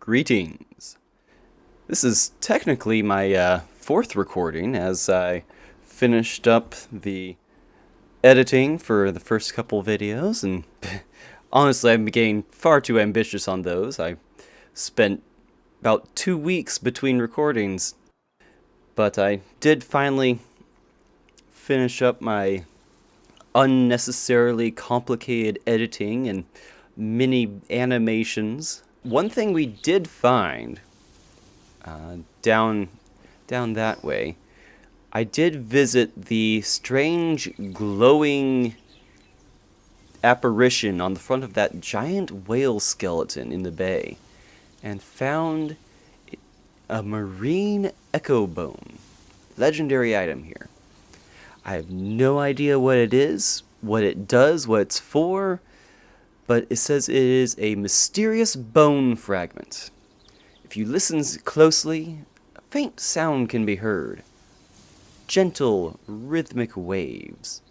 Greetings. This is technically my fourth recording as I finished up the editing for the first couple videos, and honestly I'm getting far too ambitious on those. I spent about 2 weeks between recordings, but I did finally finish up my unnecessarily complicated editing and mini animations. One thing we did find down that way, I did visit the strange glowing apparition on the front of that giant whale skeleton in the bay and found a marine echo bone. Legendary item here. I have no idea what it is, what it does, what it's for, but it says it is a mysterious bone fragment. If you listen closely, a faint sound can be heard. Gentle, rhythmic waves.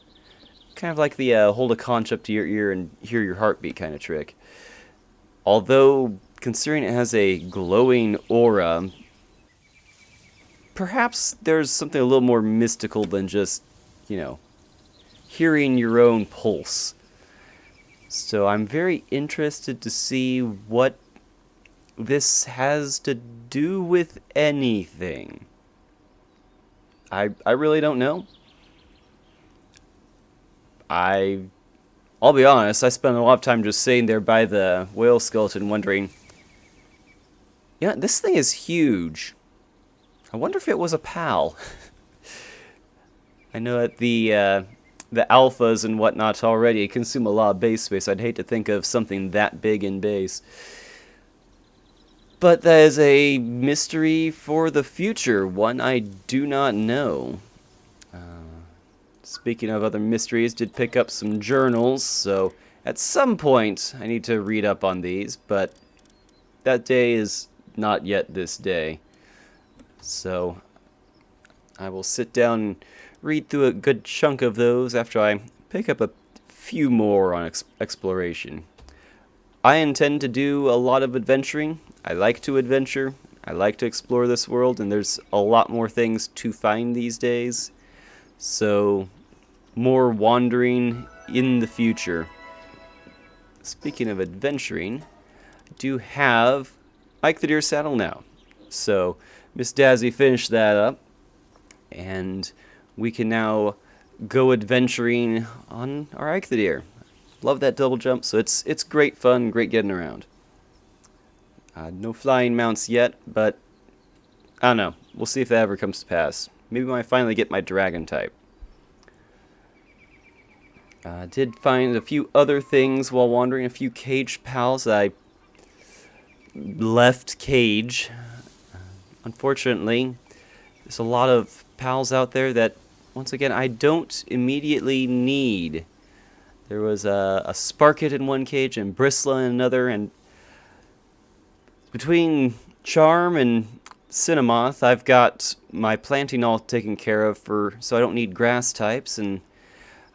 Kind of like the hold a conch up to your ear and hear your heartbeat kind of trick. Although, considering it has a glowing aura, perhaps there's something a little more mystical than just, hearing your own pulse. So I'm very interested to see what this has to do with anything. I really don't know. I'll be honest, I spent a lot of time just sitting there by the whale skeleton wondering, this thing is huge. I wonder if it was a PAL. I know that the alphas and whatnot already consume a lot of base space. I'd hate to think of something that big in base. But that is a mystery for the future, one I do not know. Speaking of other mysteries, did pick up some journals, so at some point I need to read up on these, but that day is not yet this day. So I will sit down and read through a good chunk of those after I pick up a few more on exploration. I intend to do a lot of adventuring. I like to adventure. I like to explore this world, and there's a lot more things to find these days. So, more wandering in the future. Speaking of adventuring, I do have Ike the Deer saddle now. So, Miss Dazzy finished that up, and we can now go adventuring on our Ike the Deer. Love that double jump, so it's great fun, great getting around. No flying mounts yet, but I don't know. We'll see if that ever comes to pass. Maybe when I finally get my dragon type. Did find a few other things while wandering, a few caged pals that I left cage. Unfortunately, there's a lot of pals out there that, once again, I don't immediately need. There was a Sparkit in one cage and Bristla in another, and between Charm and Cinnamoth, I've got my planting all taken care of so I don't need grass types, and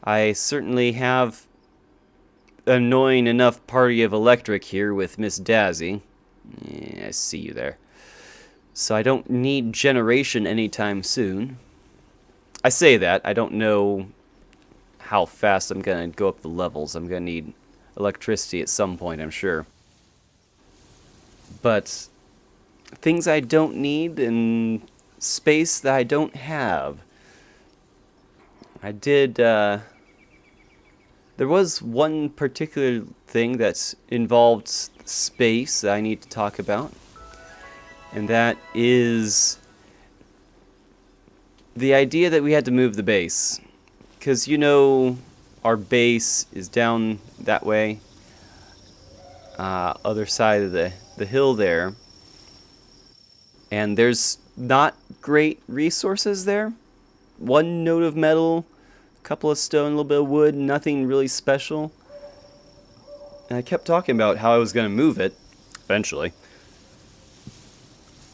I certainly have an annoying enough party of electric here with Miss Dazzy. Yeah, I see you there. So I don't need generation anytime soon. I say that, I don't know how fast I'm going to go up the levels. I'm going to need electricity at some point, I'm sure. But things I don't need and space that I don't have. I did, there was one particular thing that involved space that I need to talk about. And that is the idea that we had to move the base. Because, our base is down that way. Other side of the hill there. And there's not great resources there. One node of metal, a couple of stone, a little bit of wood, nothing really special. And I kept talking about how I was going to move it, eventually.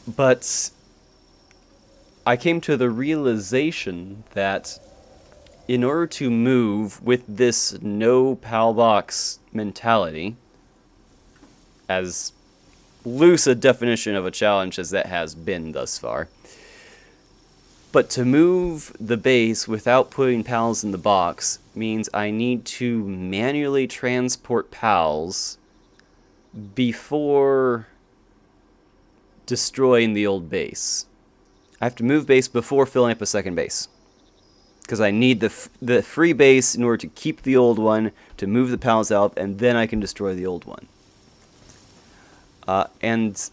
But I came to the realization that in order to move with this no PAL box mentality, as loose a definition of a challenge as that has been thus far. But to move the base without putting pals in the box means I need to manually transport pals before destroying the old base. I have to move base before filling up a second base, because I need the free base in order to keep the old one, to move the pals out, and then I can destroy the old one. And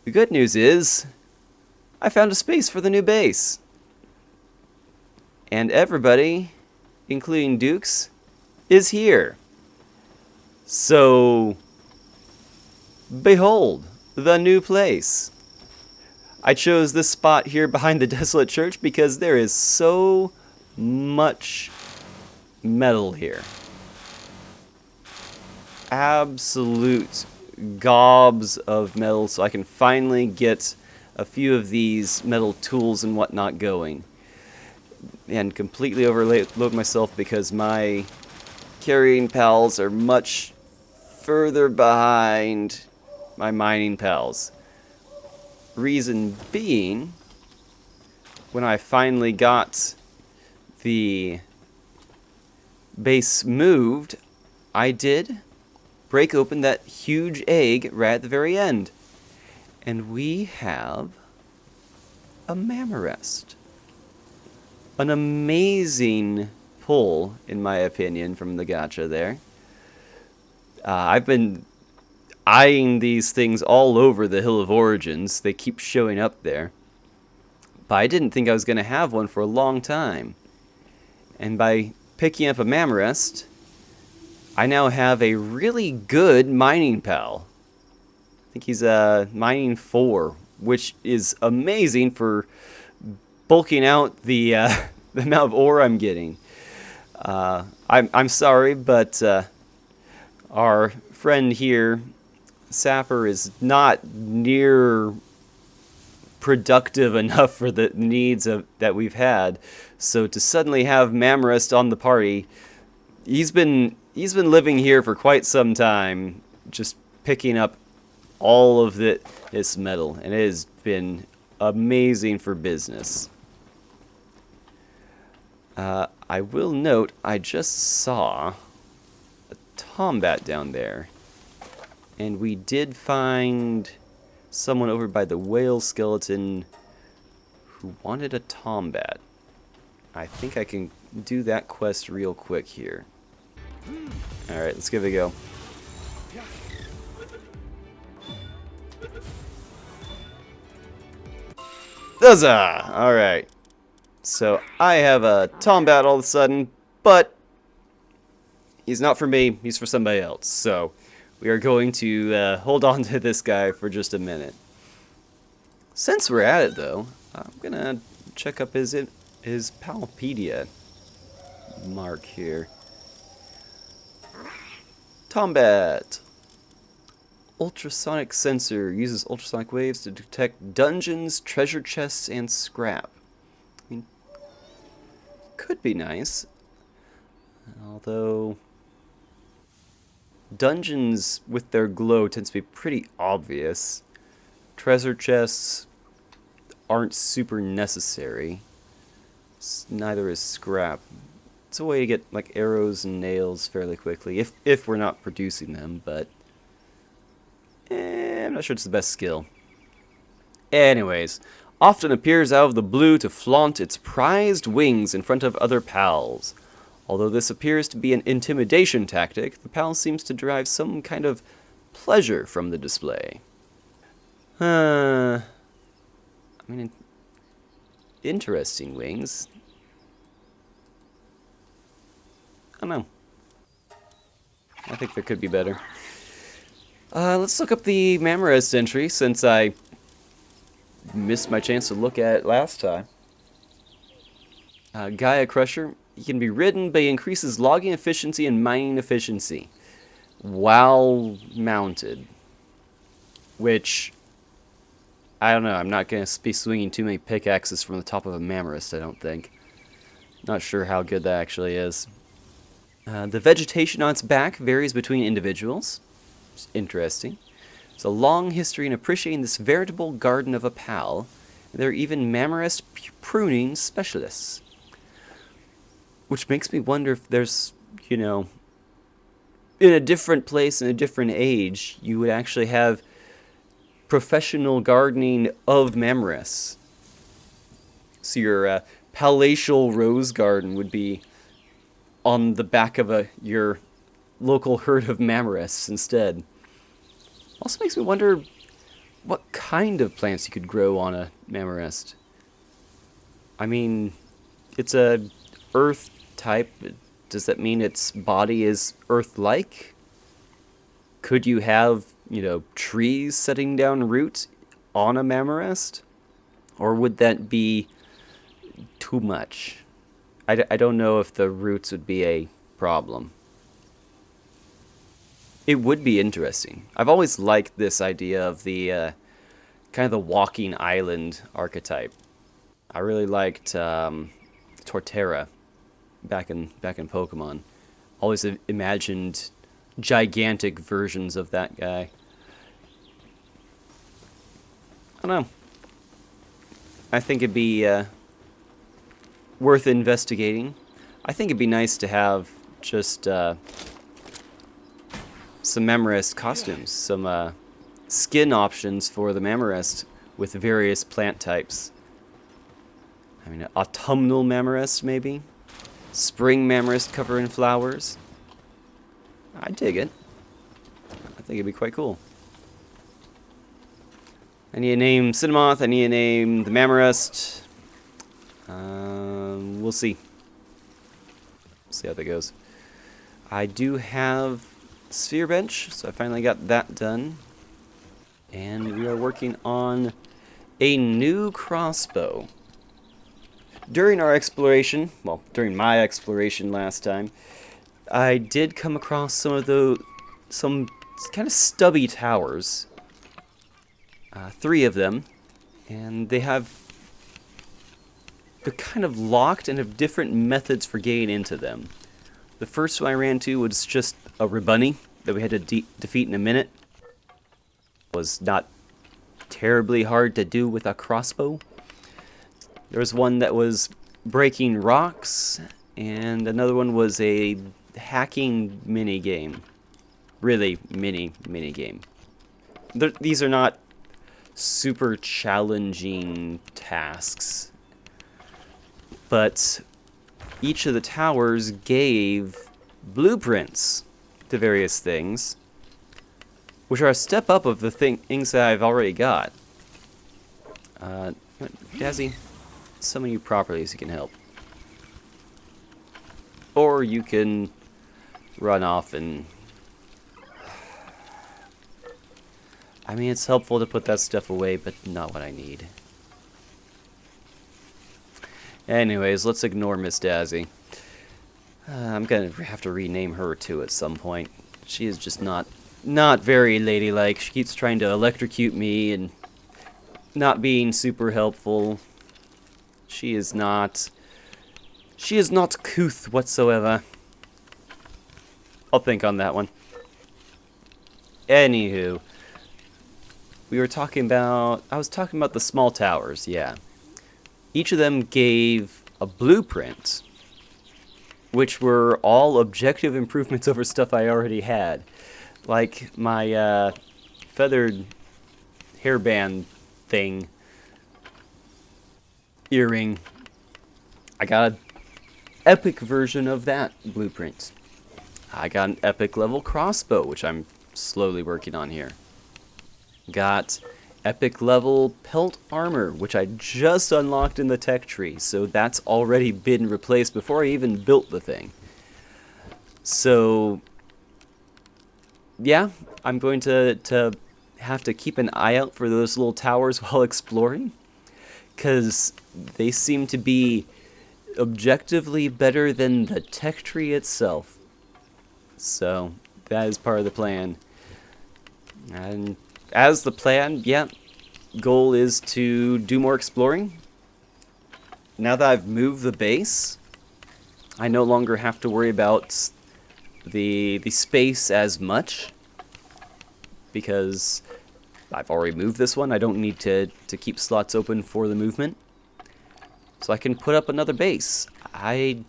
the good news is, I found a space for the new base. And everybody, including Dukes, is here. So, behold, the new place. I chose this spot here behind the desolate church because there is so much metal here. Absolute gobs of metal, so I can finally get a few of these metal tools and whatnot going. And completely overload myself because my carrying pals are much further behind my mining pals. Reason being, when I finally got the base moved, I did break open that huge egg right at the very end. And we have a Mammorest. An amazing pull, in my opinion, from the gacha there. I've been eyeing these things all over the Hill of Origins. They keep showing up there. But I didn't think I was going to have one for a long time. And by picking up a Mammorest, I now have a really good mining pal. I think he's mining 4, which is amazing for bulking out the the amount of ore I'm getting. I'm sorry, but our friend here, Sapper, is not near productive enough for the needs that we've had. So to suddenly have Mammorest on the party, he's been living here for quite some time, just picking up all of this metal, and it has been amazing for business. I will note, I just saw a Tombat down there, and we did find someone over by the whale skeleton who wanted a Tombat. I think I can do that quest real quick here. Alright, let's give it a go. Huzzah! Alright. So, I have a Tombat all of a sudden, but he's not for me, he's for somebody else. So, we are going to hold on to this guy for just a minute. Since we're at it, though, I'm gonna check up his Palpedia mark here. Tombat. Ultrasonic sensor uses ultrasonic waves to detect dungeons, treasure chests, and scrap. I mean, could be nice. Although dungeons with their glow tends to be pretty obvious. Treasure chests aren't super necessary. Neither is scrap. It's a way to get like arrows and nails fairly quickly, if we're not producing them, but I'm not sure it's the best skill. Anyways, often appears out of the blue to flaunt its prized wings in front of other pals. Although this appears to be an intimidation tactic, the pal seems to derive some kind of pleasure from the display. I mean, interesting wings. I don't know. I think there could be better. Let's look up the Mammorest entry, since I missed my chance to look at it last time. Gaia Crusher. He can be ridden, but he increases logging efficiency and mining efficiency while mounted. Which, I don't know, I'm not going to be swinging too many pickaxes from the top of a Mammorest, I don't think. Not sure how good that actually is. The vegetation on its back varies between individuals. It's interesting. There's a long history in appreciating this veritable garden of a pal. There are even Mamarest pruning specialists. Which makes me wonder if there's, you know, in a different place, in a different age, you would actually have professional gardening of Mamarests. So your palatial rose garden would be on the back of your local herd of Mamarests instead. Also makes me wonder what kind of plants you could grow on a Mamarest. I mean, it's a earth type. Does that mean its body is earth-like? Could you have, you know, trees setting down roots on a Mamarest? Or would that be too much? I don't know if the roots would be a problem. It would be interesting. I've always liked this idea of the kind of the walking island archetype. I really liked Torterra back in Pokemon. Always imagined gigantic versions of that guy. I don't know. I think it'd be worth investigating. I think it'd be nice to have just some Mamarest costumes, some skin options for the Mamarest with various plant types. I mean, autumnal Mamarest, maybe? Spring Mamarest covered in flowers? I dig it. I think it'd be quite cool. I need to name Cinnamoth, I need to name the Mamarest. We'll see. See how that goes. I do have Sphere Bench, so I finally got that done. And we are working on a new crossbow. During our exploration, well, during my exploration last time, I did come across some kind of stubby towers. 3 of them, and they're kind of locked and have different methods for getting into them. The first one I ran to was just a Rebunny that we had to defeat in a minute. It was not terribly hard to do with a crossbow. There was one that was breaking rocks, and another one was a hacking mini-game. Really mini-game. These are not super challenging tasks, but each of the towers gave blueprints to various things, which are a step up of the things that I've already got. Dazzy, summon you properly so you can help. Or you can run off and... I mean, it's helpful to put that stuff away, but not what I need. Anyways, let's ignore Miss Dazzy. I'm gonna have to rename her too at some point. She is just not very ladylike. She keeps trying to electrocute me and not being super helpful. She is not couth whatsoever. I'll think on that one. Anywho, I was talking about the small towers, yeah. Each of them gave a blueprint, which were all objective improvements over stuff I already had. Like my feathered hairband thing, earring. I got an epic version of that blueprint. I got an epic level crossbow, which I'm slowly working on here. Got epic level pelt armor, which I just unlocked in the tech tree, so that's already been replaced before I even built the thing. So yeah, I'm going to have to keep an eye out for those little towers while exploring, because they seem to be objectively better than the tech tree itself. So that is part of the plan. And as the plan, yeah, goal is to do more exploring. Now that I've moved the base, I no longer have to worry about the space as much, because I've already moved this one. I don't need to keep slots open for the movement. So I can put up another base. I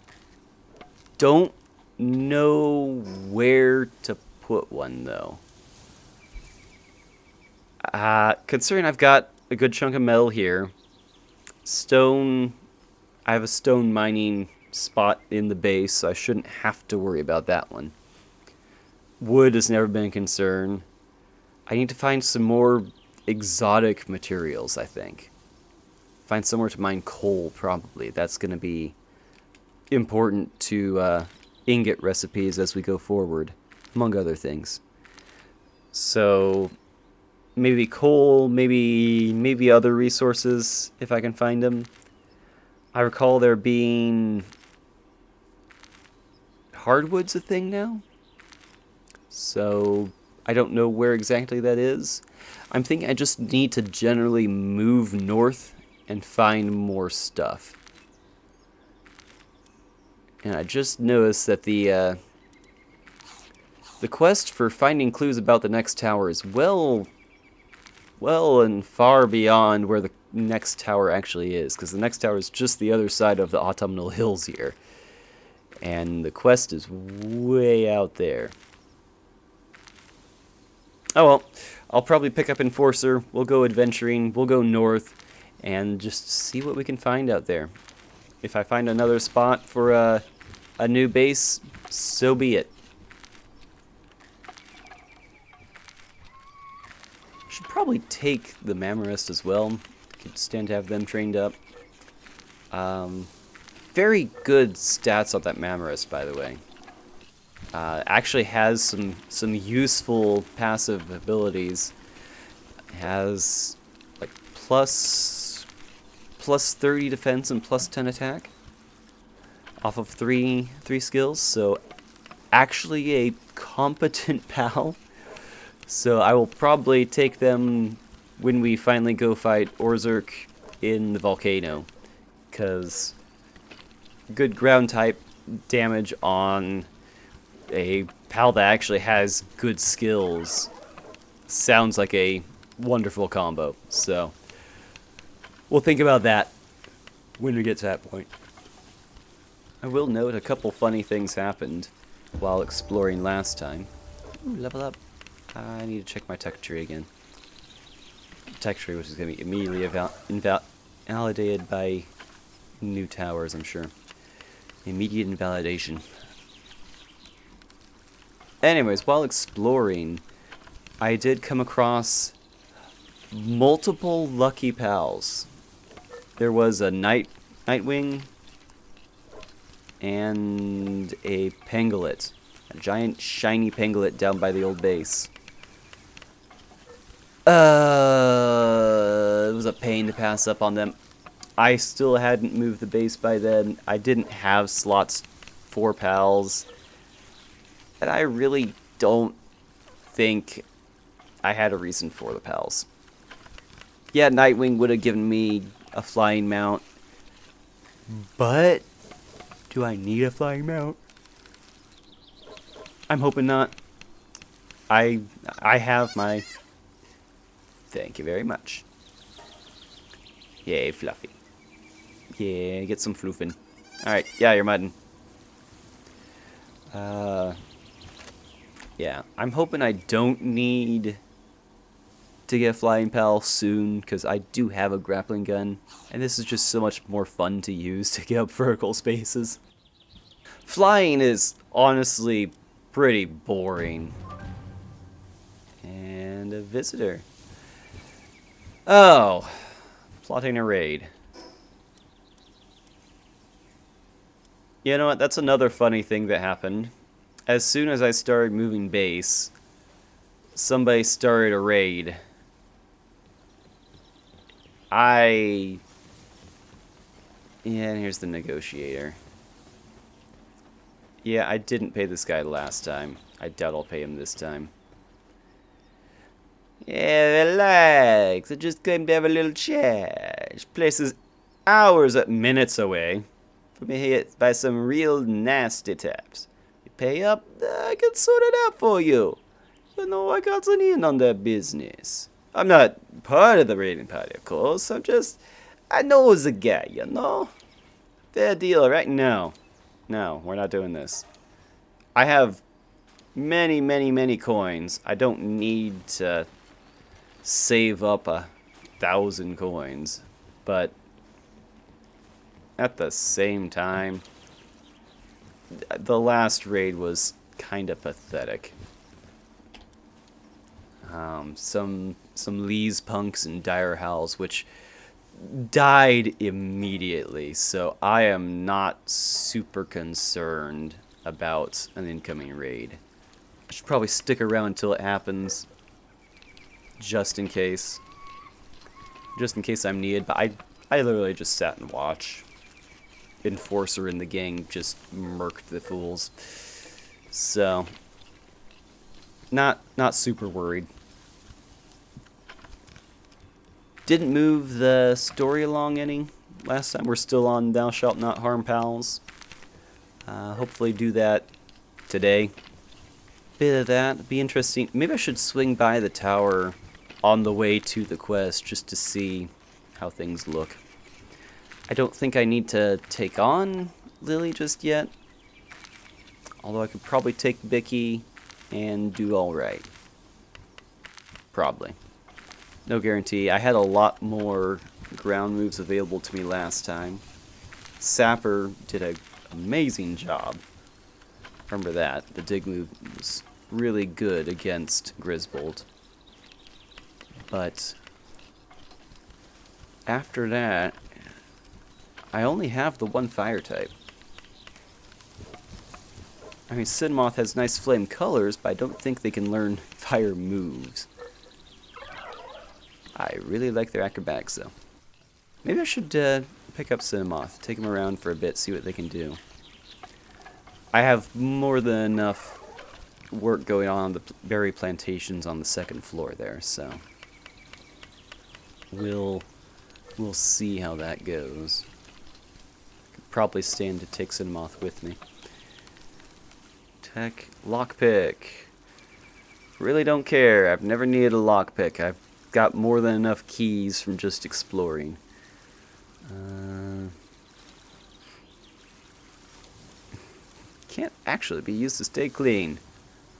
don't know where to put one, though. Considering I've got a good chunk of metal here, stone, I have a stone mining spot in the base, so I shouldn't have to worry about that one. Wood has never been a concern. I need to find some more exotic materials, I think. Find somewhere to mine coal, probably. That's going to be important to ingot recipes as we go forward, among other things. So maybe coal, maybe other resources if I can find them. I recall there being hardwood's a thing now, so I don't know where exactly that is. I'm thinking I just need to generally move north and find more stuff. And I just noticed that the quest for finding clues about the next tower is well and far beyond where the next tower actually is, because the next tower is just the other side of the autumnal hills here. And the quest is way out there. Oh well, I'll probably pick up Enforcer, we'll go adventuring, we'll go north, and just see what we can find out there. If I find another spot for a new base, so be it. Should probably take the Mammarest as well. Could stand to have them trained up. Very good stats on that Mammarest, by the way. Actually has some useful passive abilities. Has like plus 30 defense and plus 10 attack off of three skills. So actually a competent pal. So I will probably take them when we finally go fight Orzurk in the volcano, because good ground type damage on a pal that actually has good skills sounds like a wonderful combo. So we'll think about that when we get to that point. I will note a couple funny things happened while exploring last time. Ooh, level up. I need to check my tech tree again. Tech tree, which is going to be immediately invalidated by new towers, I'm sure. Immediate invalidation. Anyways, while exploring, I did come across multiple lucky pals. There was a Nightwing and a Pangolin. A giant shiny Pangolin down by the old base. It was a pain to pass up on them. I still hadn't moved the base by then. I didn't have slots for pals. And I really don't think I had a reason for the pals. Yeah, Nightwing would have given me a flying mount. But do I need a flying mount? I'm hoping not. I have my... Thank you very much. Yay, Fluffy. Yeah, get some floofing. Alright, yeah, you're mudding. Yeah, I'm hoping I don't need to get a flying pal soon, because I do have a grappling gun, and this is just so much more fun to use to get up vertical spaces. Flying is honestly pretty boring. And a visitor. Oh, plotting a raid. You know what, that's another funny thing that happened. As soon as I started moving base, somebody started a raid. Yeah, and here's the negotiator. Yeah, I didn't pay this guy last time. I doubt I'll pay him this time. Yeah, relax. I just came to have a little chat. This place is hours, minutes away from being hit by some real nasty taps. You pay up, I can sort it out for you. You know, I got an in on that business. I'm not part of the raiding party, of course. I know the guy, you know? Fair deal, right? No. No, we're not doing this. I have many, many, many coins. I don't need to save up 1,000 coins. But at the same time, the last raid was kind of pathetic. Some Lee's punks and dire howls, which died immediately, so I am not super concerned about an incoming raid. I should probably stick around until it happens, just in case. Just in case I'm needed, but I literally just sat and watched. Enforcer in the gang just murked the fools. So, not super worried. Didn't move the story along any last time. We're still on Thou Shalt Not Harm Pals. Hopefully do that today. Bit of that. Be interesting. Maybe I should swing by the tower on the way to the quest just to see how things look. I don't think I need to take on Lily just yet. Although I could probably take Vicky and do alright. Probably. No guarantee. I had a lot more ground moves available to me last time. Sapper did an amazing job. Remember that. The dig move was really good against Grisbold. But after that, I only have the one fire type. I mean, Sinmoth has nice flame colors, but I don't think they can learn fire moves. I really like their acrobatics, though. Maybe I should pick up Sinmoth, take them around for a bit, see what they can do. I have more than enough work going on the berry plantations on the second floor there, so we'll see how that goes. Could probably stand to take Sinmoth with me. Tech lockpick. Really don't care. I've never needed a lockpick. I've got more than enough keys from just exploring. Can't actually be used to stay clean,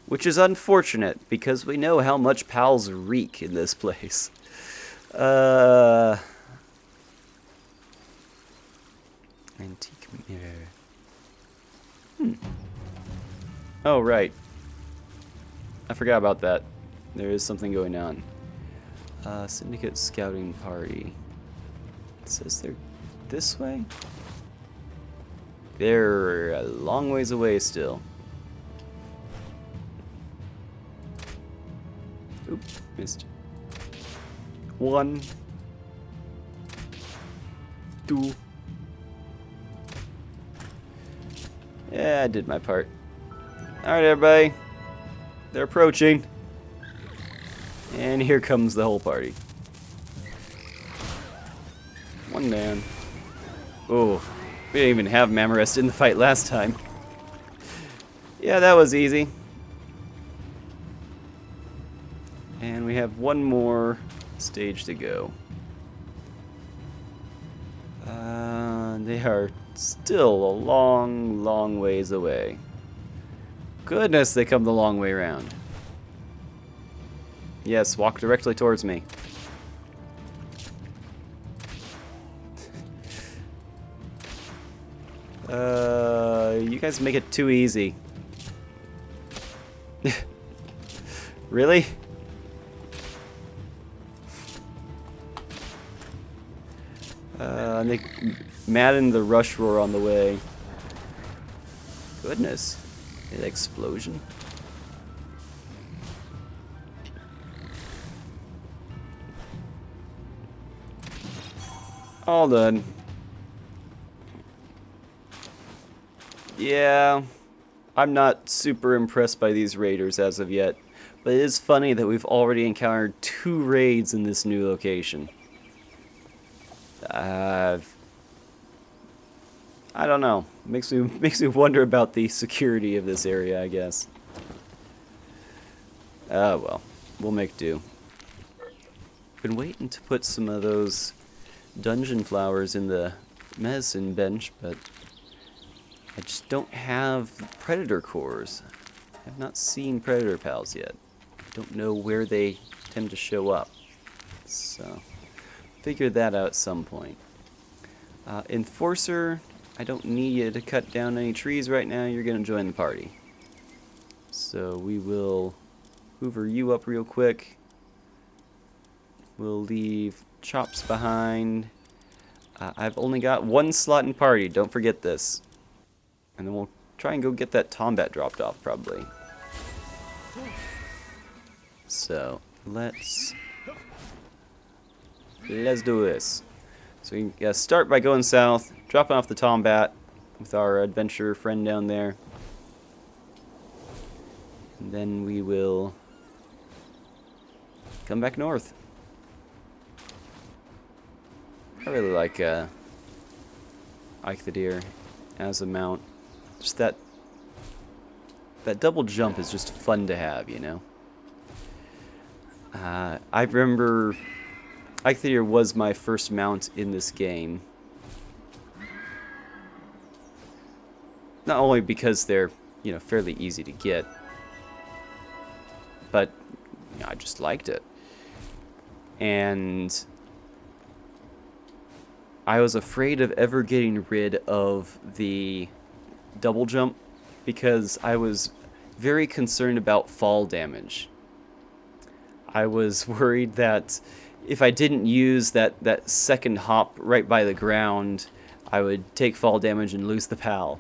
which is unfortunate because we know how much pals reek in this place. Antique mirror. Oh, right. I forgot about that. There is something going on. Syndicate scouting party. It says they're this way? They're a long ways away still. Oop, missed. 1, 2. Yeah, I did my part. Alright, everybody. They're approaching. And here comes the whole party. One down. Oh, we didn't even have Mamarest in the fight last time. Yeah, that was easy. And we have one more stage to go. They are still a long, long ways away. Goodness, they come the long way around. Yes, walk directly towards me. You guys make it too easy. Really? They Madden the rush roar on the way. Goodness. An explosion. All done. Yeah, I'm not super impressed by these raiders as of yet, but it is funny that we've already encountered 2 raids in this new location. I don't know. Makes me wonder about the security of this area, I guess. Oh well, we'll make do. Been waiting to put some of those dungeon flowers in the medicine bench, but I just don't have predator cores. I have not seen predator pals yet. I don't know where they tend to show up. So, figure that out at some point. Enforcer, I don't need you to cut down any trees right now. You're going to join the party. So we will hoover you up real quick. We'll leave Chops behind. I've only got one slot in party. Don't forget this. And then we'll try and go get that Tombat dropped off, probably. So, let's do this. So we can start by going south, dropping off the Tombat with our adventurer friend down there. And then we will come back north. I really like Ike the Deer as a mount. Just that double jump is just fun to have, you know. I remember Ike the Deer was my first mount in this game. Not only because they're, you know, fairly easy to get, but you know, I just liked it. And I was afraid of ever getting rid of the double jump because I was very concerned about fall damage. I was worried that if I didn't use that second hop right by the ground, I would take fall damage and lose the PAL,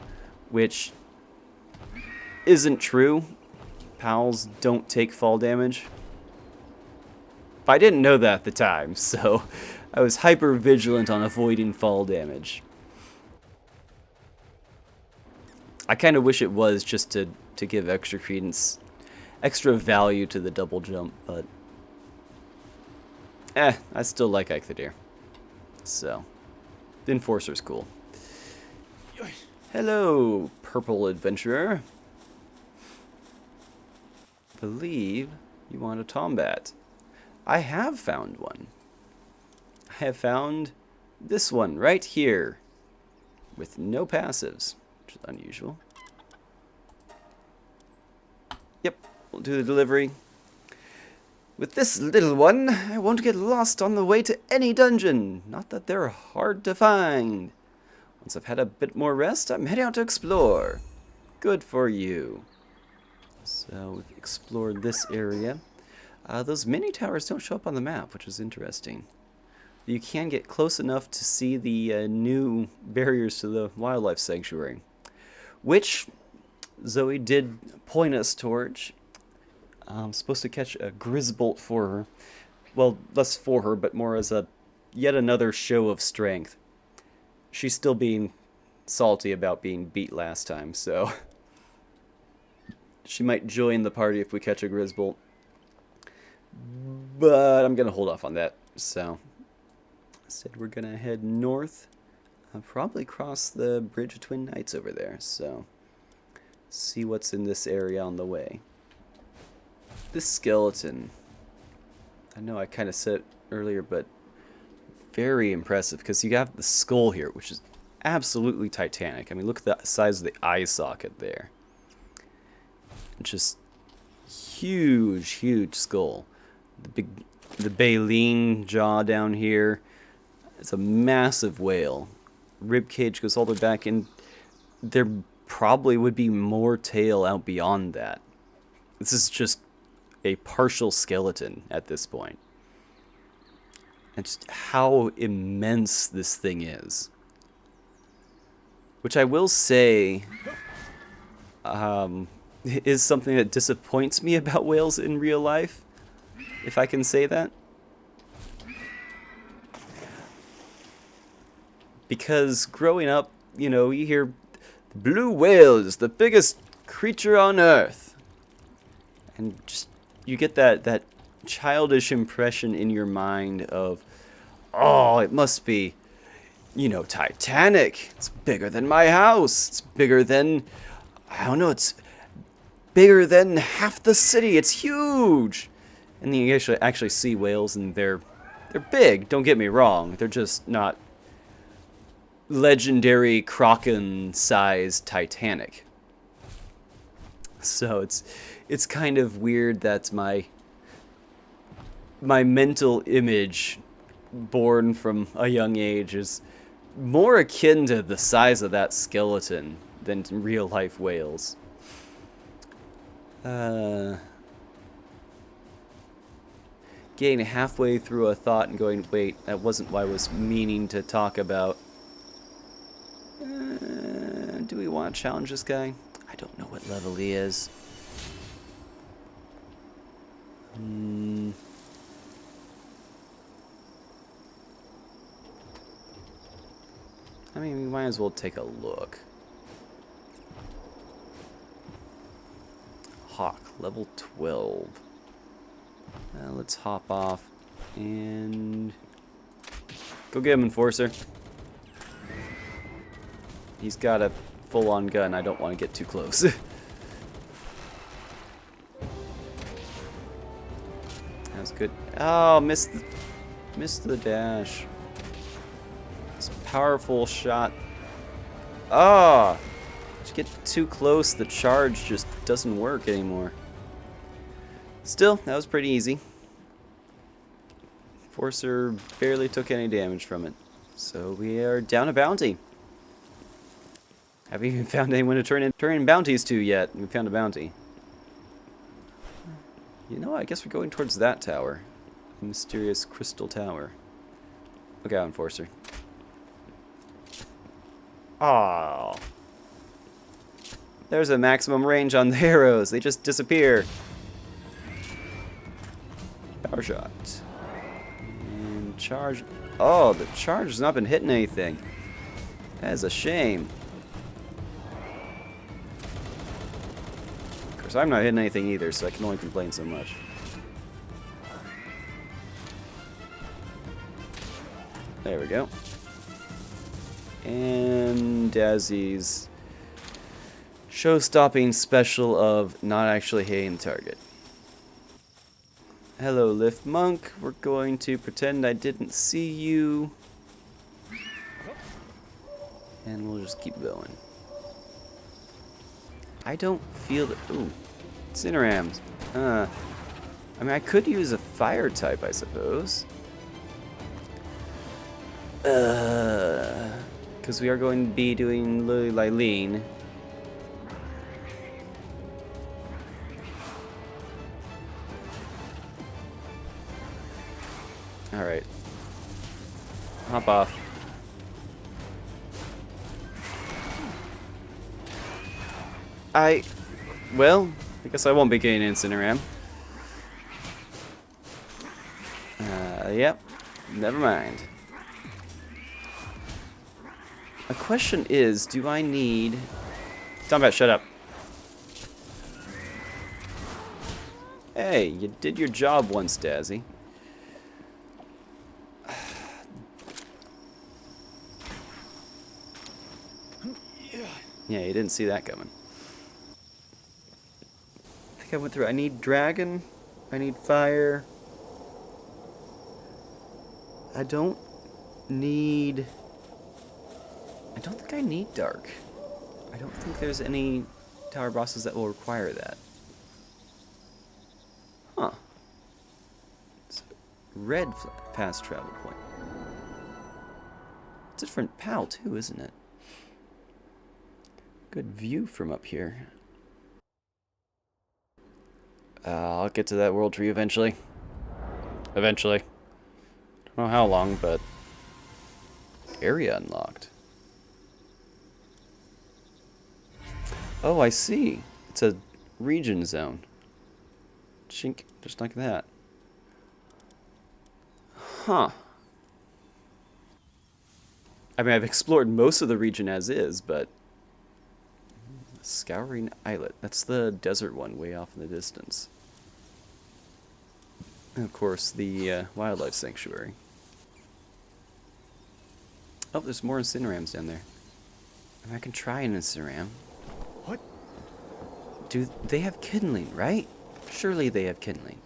which isn't true. PALs don't take fall damage. But I didn't know that at the time, so I was hyper vigilant on avoiding fall damage. I kind of wish it was just to give extra credence, extra value to the double jump, but I still like Ike the Deer. So, the Enforcer's cool. Hello, purple adventurer. Believe you want a Tombat. I have found one. I have found this one right here with no passives, which is unusual. Yep, we'll do the delivery. With this little one, I won't get lost on the way to any dungeon. Not that they're hard to find. Once I've had a bit more rest, I'm heading out to explore. Good for you. So we've explored this area. Those mini towers don't show up on the map, which is interesting. You can get close enough to see the new barriers to the wildlife sanctuary, which Zoe did point us towards. I'm supposed to catch a Grizzbolt for her. Well, less for her, but more as a yet another show of strength. She's still being salty about being beat last time, so she might join the party if we catch a Grizzbolt. But I'm going to hold off on that, so instead we're going to head north. I'll probably cross the Bridge of Twin Knights over there, so see what's in this area on the way. This skeleton, I know I kind of said it earlier, but very impressive because you have the skull here, which is absolutely titanic. I mean, look at the size of the eye socket there. Just huge, huge skull. The baleen jaw down here. It's a massive whale. Rib cage goes all the way back, and there probably would be more tail out beyond that. This is just a partial skeleton at this point. And just how immense this thing is. Which I will say is something that disappoints me about whales in real life, if I can say that. Because growing up, you know, you hear the blue whale is the biggest creature on Earth. And just you get that childish impression in your mind of, oh, it must be, you know, titanic. It's bigger than my house. It's bigger than, I don't know, it's bigger than half the city. It's huge. And then you actually see whales and they're They're big, don't get me wrong. They're just not legendary Kraken-sized Titanic. So it's kind of weird that my mental image born from a young age is more akin to the size of that skeleton than real life whales. Getting halfway through a thought and going, wait, that wasn't what I was meaning to talk about. Do we want to challenge this guy? I don't know what level he is. I mean, we might as well take a look. Hawk, level 12. Let's hop off and go get him, Enforcer. He's got a full-on gun. I don't want to get too close. That's good. Oh, missed the dash. This powerful shot. Oh, if you get too close, the charge just doesn't work anymore. Still, that was pretty easy. Enforcer barely took any damage from it. So we are down a bounty. Haven't even found anyone to turn in bounties to yet. We found a bounty. You know what? I guess we're going towards that tower. The mysterious crystal tower. Look out, Enforcer. Oh. There's a maximum range on the arrows. They just disappear. Power shot. And charge. Oh, the charge has not been hitting anything. That is a shame. Of course, I'm not hitting anything either, so I can only complain so much. There we go. And Dazzy's show-stopping special of not actually hitting the target. Hello, Lift Monk. We're going to pretend I didn't see you. And we'll just keep going. I don't feel that. Ooh, Cinerams. I mean, I could use a fire type, I suppose. Because we are going to be doing Lyleen. Alright. Hop off. Well, I guess I won't be getting Incineram. Yep. Never mind. A question is, do I need... Tombat, shut up. Hey, you did your job once, Dazzy. Yeah, you didn't see that coming. I think I went through. I need dragon. I need fire. I don't think I need dark. I don't think there's any tower bosses that will require that. Huh. It's a red fast travel point. It's a different PAL too, isn't it? Good view from up here. I'll get to that world tree eventually. Eventually. Don't know how long, but... Area unlocked. Oh, I see. It's a region zone. Chink, just like that. Huh. I mean, I've explored most of the region as is, but... Scouring Islet. That's the desert one way off in the distance. And of course, the wildlife sanctuary. Oh, there's more Incinerams down there. I mean, I can try an Incineram. What? Do they have kindling, right? Surely they have kindling.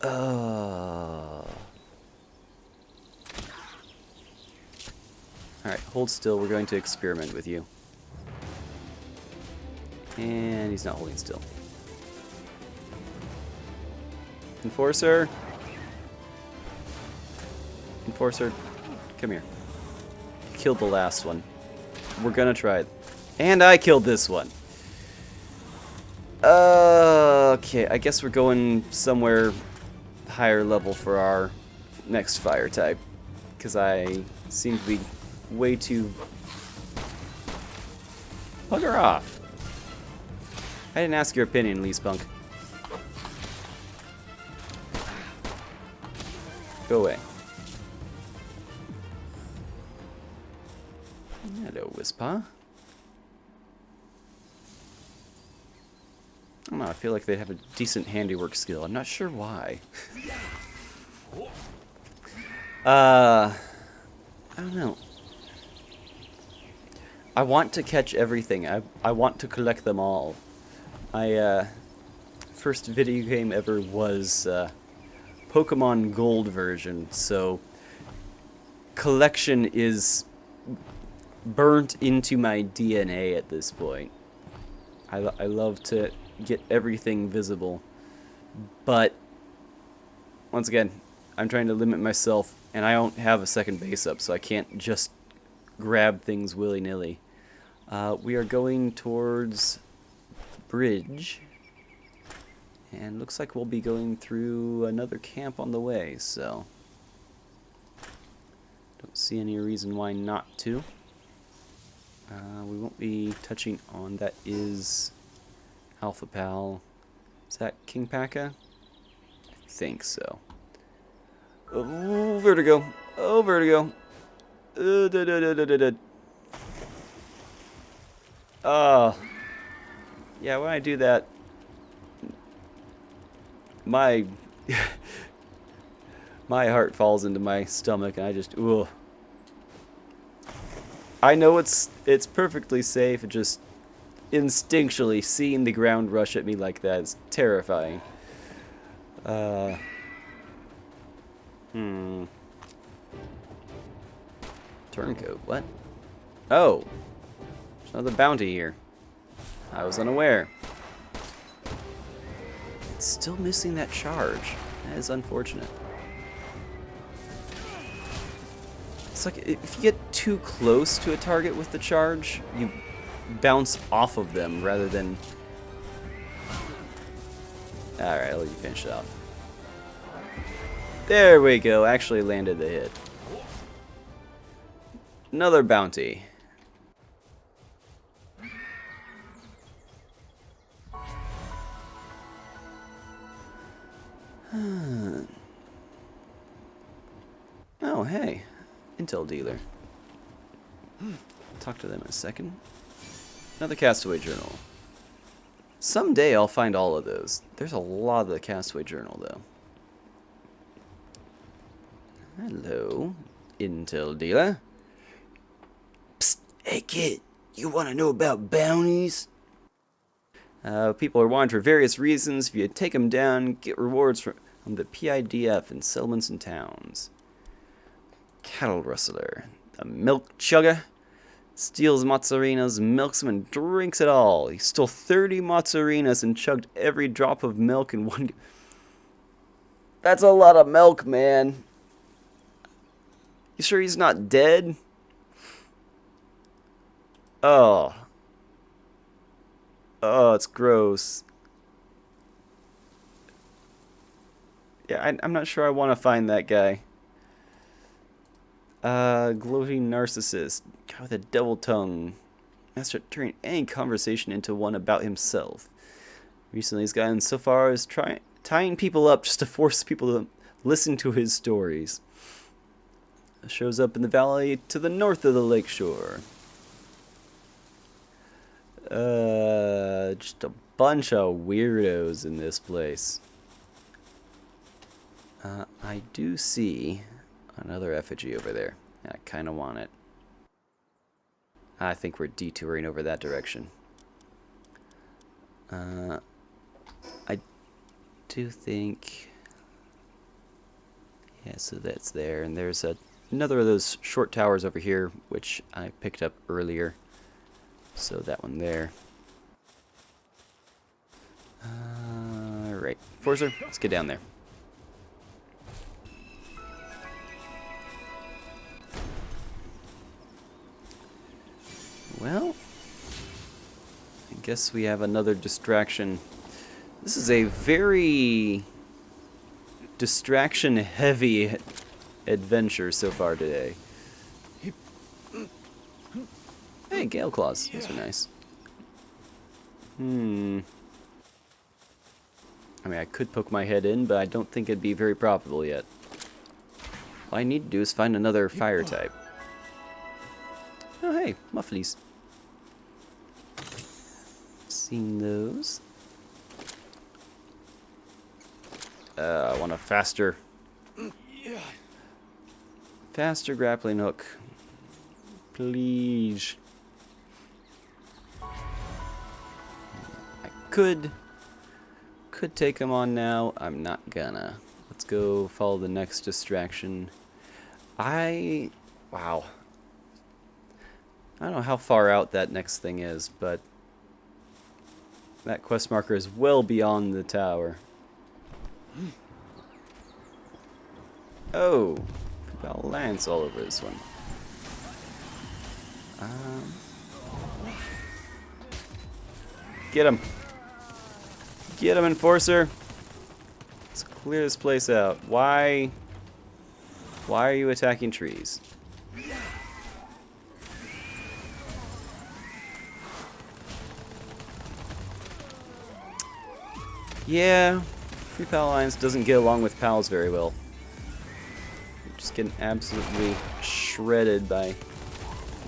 Alright, hold still. We're going to experiment with you. And he's not holding still. Enforcer! Enforcer, come here. You killed the last one. We're gonna try it. And I killed this one. Okay, I guess we're going somewhere higher level for our next fire type. Because I seem to be way too... Bugger off. I didn't ask your opinion, Lee Spunk. Go away. Hello, Wispa. I don't know, I feel like they have a decent handiwork skill. I'm not sure why. I don't know. I want to catch everything. I want to collect them all. First video game ever was Pokemon Gold version, so collection is burnt into my DNA at this point. I love to get everything visible, but once again, I'm trying to limit myself, and I don't have a second base up, so I can't just grab things willy-nilly. We are going towards the bridge, and looks like we'll be going through another camp on the way, so don't see any reason why not to. We won't be touching on, that is Alpha Pal. Is that King Paka? I think so. Oh, Vertigo. Oh, Vertigo. Oh. Yeah, when I do that, my my heart falls into my stomach, and I just, ooh. I know it's perfectly safe, just instinctually seeing the ground rush at me like that is terrifying. Turncoat, what? Oh, there's another bounty here. I was unaware. It's still missing that charge. That is unfortunate. It's like if you get too close to a target with the charge, you bounce off of them rather than... Alright, I'll let you finish it off. There we go, actually landed the hit. Another bounty. Oh, hey. Intel dealer. Talk to them in a second. Another Castaway Journal. Someday I'll find all of those. There's a lot of the Castaway Journal, though. Hello, Intel dealer. Psst, hey kid, you want to know about bounties? People are wanted for various reasons. If you take them down, get rewards from the PIDF in settlements and towns. Cattle rustler. A milk chugger. Steals mozzarinas, milks them, and drinks it all. He stole 30 mozzarinas and chugged every drop of milk in one... That's a lot of milk, man. You sure he's not dead? Oh. Oh, it's gross. Yeah, I'm not sure I want to find that guy. Gloating narcissist. God with a double tongue. Master at turning any conversation into one about himself. Recently he's gotten so far as tying people up just to force people to listen to his stories. Shows up in the valley to the north of the lakeshore. Just a bunch of weirdos in this place. I do see another effigy over there. I kind of want it. I think we're detouring over that direction. I do think Yeah, so that's there. And there's another of those short towers over here, which I picked up earlier. So that one there. Alright. Forcer, let's get down there. Well, I guess we have another distraction. This is a very distraction-heavy adventure so far today. Hey, Gale Claws. Those are nice. I mean, I could poke my head in, but I don't think it'd be very profitable yet. All I need to do is find another fire type. Oh, hey, mufflies. Seen those. I want a faster grappling hook. Please. I could take him on now. I'm not gonna. Let's go follow the next distraction. Wow. I don't know how far out that next thing is, but that quest marker is well beyond the tower. Oh, we've got lance all over this one. Get him. Get him, Enforcer. Let's clear this place out. Why are you attacking trees? Yeah, Free Pal Alliance doesn't get along with pals very well. You're just getting absolutely shredded by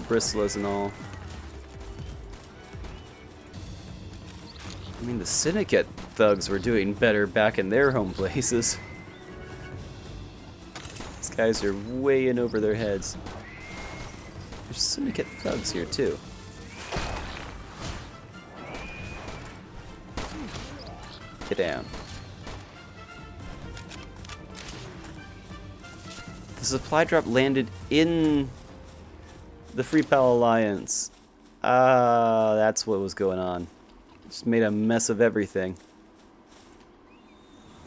bristles and all. I mean, the Syndicate thugs were doing better back in their home places. These guys are way in over their heads. There's Syndicate thugs here, too. Get down. The supply drop landed in the Free Pal Alliance. That's what was going on. Just made a mess of everything.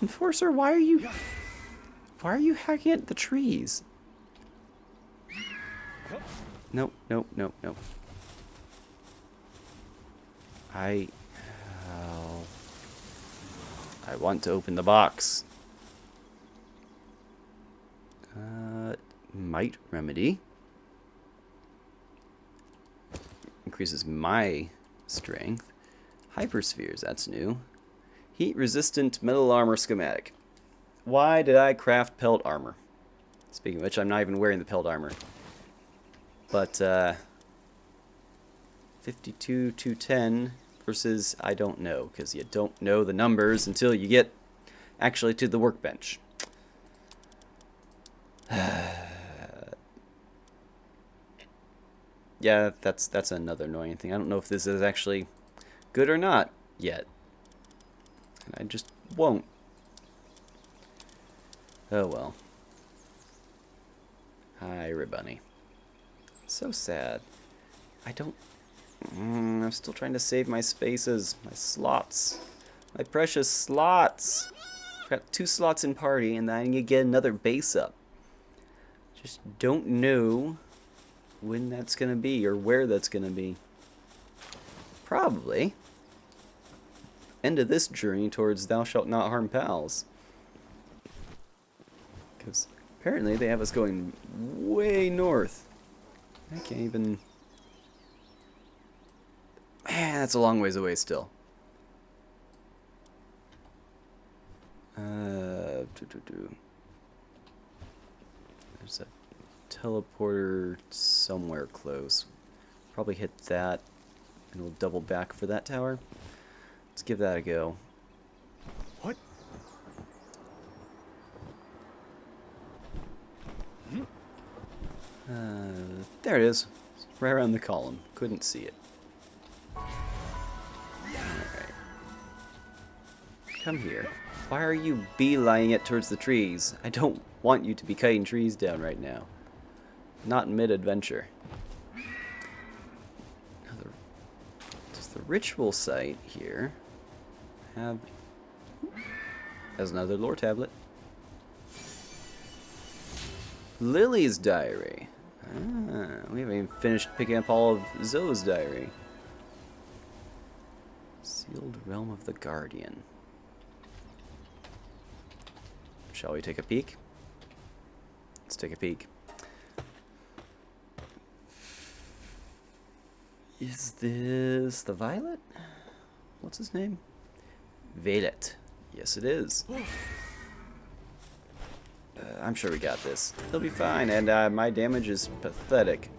Enforcer, why are you hacking at the trees? Nope, nope, nope, nope. I want to open the box. Might Remedy. Increases my strength. Hyperspheres, that's new. Heat resistant metal armor schematic. Why did I craft pelt armor? Speaking of which, I'm not even wearing the pelt armor. But 52 to 10 versus I don't know, because you don't know the numbers until you get actually to the workbench. Yeah, that's another annoying thing. I don't know if this is actually good or not yet. And I just won't. Oh well. Hi, Ribbunny. So sad. I'm still trying to save my spaces, my slots, my precious slots. I've got 2 slots in party, and then I need to get another base up. Just don't know when that's gonna be or where that's gonna be. Probably end of this journey towards Thou Shalt Not Harm Pals, because apparently they have us going way north. I can't even. Man, that's a long ways away still. There's a teleporter somewhere close. Probably hit that, and we'll double back for that tower. Let's give that a go. What? There it is. It's right around the column. Couldn't see it. Alright. Come here. Why are you beelining it towards the trees? I don't want you to be cutting trees down right now. Not mid-adventure. Does the ritual site here have... There's another lore tablet. Lily's diary. Ah, we haven't even finished picking up all of Zoe's diary. Sealed Realm of the Guardian. Shall we take a peek? Let's take a peek. Is this the Violet? What's his name? Violet. Yes, it is. I'm sure we got this. He'll be fine, and my damage is pathetic.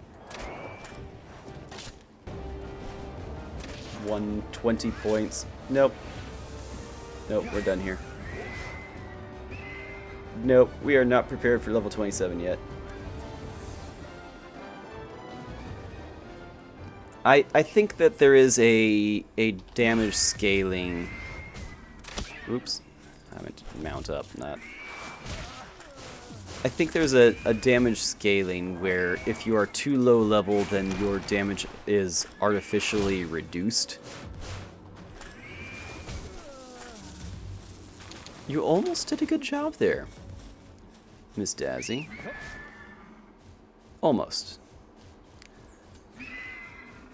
120 points. Nope. Nope, we're done here. Nope, we are not prepared for level 27 yet. I think that there is a damage scaling. Oops, I meant to mount up, not. I think there's a damage scaling where if you are too low level, then your damage is artificially reduced. You almost did a good job there, Miss Dazzy. Almost.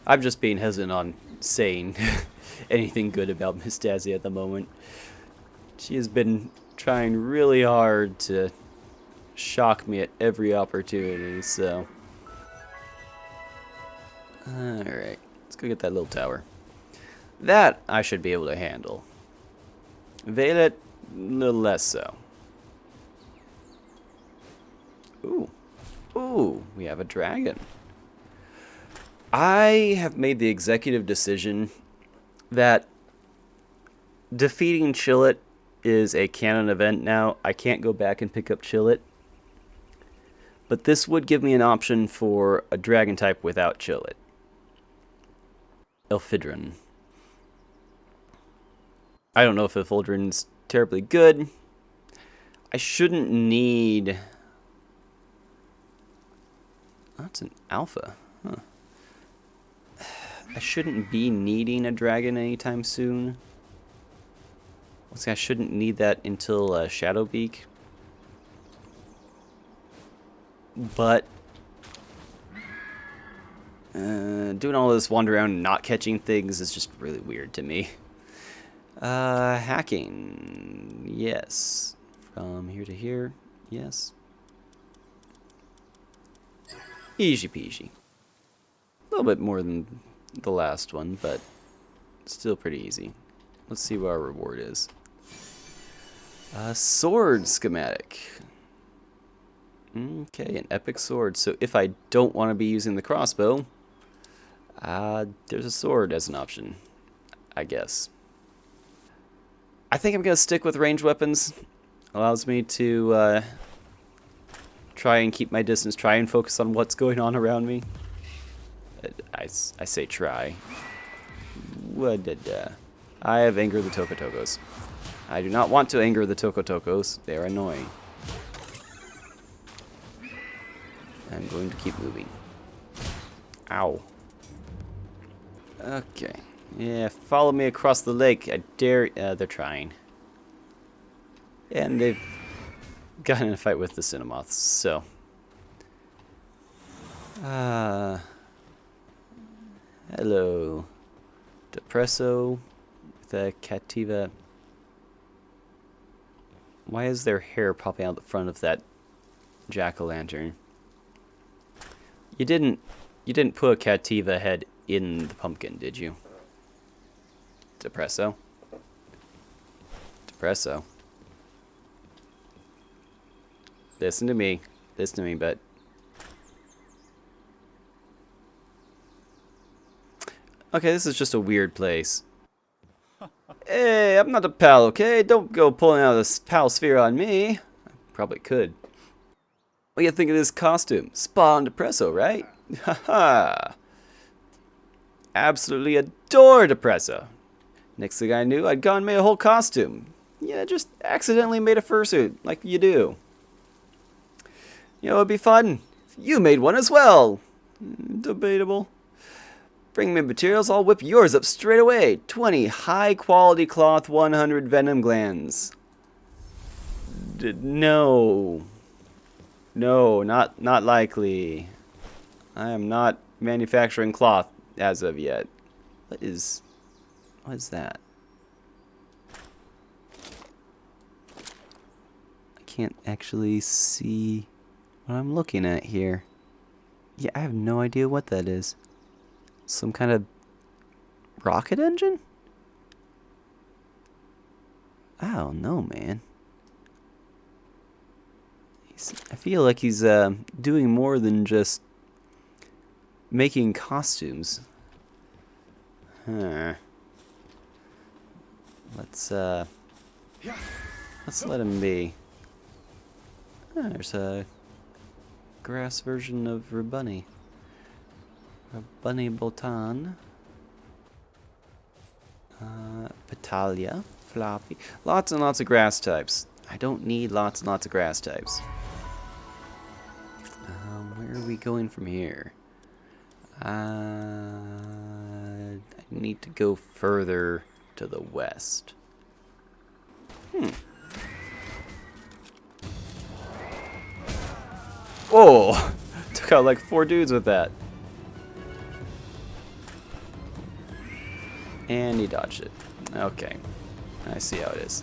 I'm just being hesitant on saying anything good about Miss Dazzy at the moment. She has been trying really hard to shock me at every opportunity, so... Alright, let's go get that little tower. That I should be able to handle. Violet, a little less so. Ooh. Ooh, we have a dragon. I have made the executive decision that defeating Chillet is a canon event now. I can't go back and pick up Chillet. But this would give me an option for a dragon type without Chillet. Elfidron. I don't know if Elfidron's terribly good. I shouldn't need... That's an alpha. Huh. I shouldn't be needing a dragon anytime soon. I shouldn't need that until Shadowbeak. But doing all this wander around and not catching things is just really weird to me. Hacking. Yes. From here to here. Yes. Easy peasy. A little bit more than the last one, but still pretty easy. Let's see what our reward is. Sword schematic. Okay, an epic sword. So if I don't want to be using the crossbow, there's a sword as an option, I guess. I think I'm going to stick with ranged weapons. Allows me to try and keep my distance, try and focus on what's going on around me. I say try. I have angered the Tokotokos. I do not want to anger the Tokotokos. They are annoying. I'm going to keep moving. Ow. Okay. Yeah, follow me across the lake. I dare... they're trying. And they've gotten in a fight with the Cinnamoths, so... Hello. Depresso with a Cativa. Why is there hair popping out the front of that jack-o'-lantern? You didn't put a Cativa head in the pumpkin, did you? Depresso. Depresso. Listen to me. Listen to me, but... Okay, this is just a weird place. Hey, I'm not a pal, okay? Don't go pulling out a pal sphere on me. I probably could. What do you think of this costume? Spa on Depresso, right? Haha. Absolutely adore Depresso. Next thing I knew, I'd gone and made a whole costume. Yeah, just accidentally made a fursuit, like you do. You know, it'd be fun if you made one as well. Debatable. Bring me materials, I'll whip yours up straight away. 20 high-quality cloth, 100 venom glands. No. No, not likely. I am not manufacturing cloth as of yet. What is that? I can't actually see what I'm looking at here. Yeah, I have no idea what that is. Some kind of rocket engine? Oh, no, man. I feel like he's doing more than just making costumes. Huh. Let's let him be. Oh, there's a grass version of Rabunny. Rabunny Botan. Petalia. Floppy. Lots and lots of grass types. I don't need lots and lots of grass types. Where are we going from here? I need to go further to the west. Oh! Took out like 4 dudes with that. And he dodged it. Okay. I see how it is.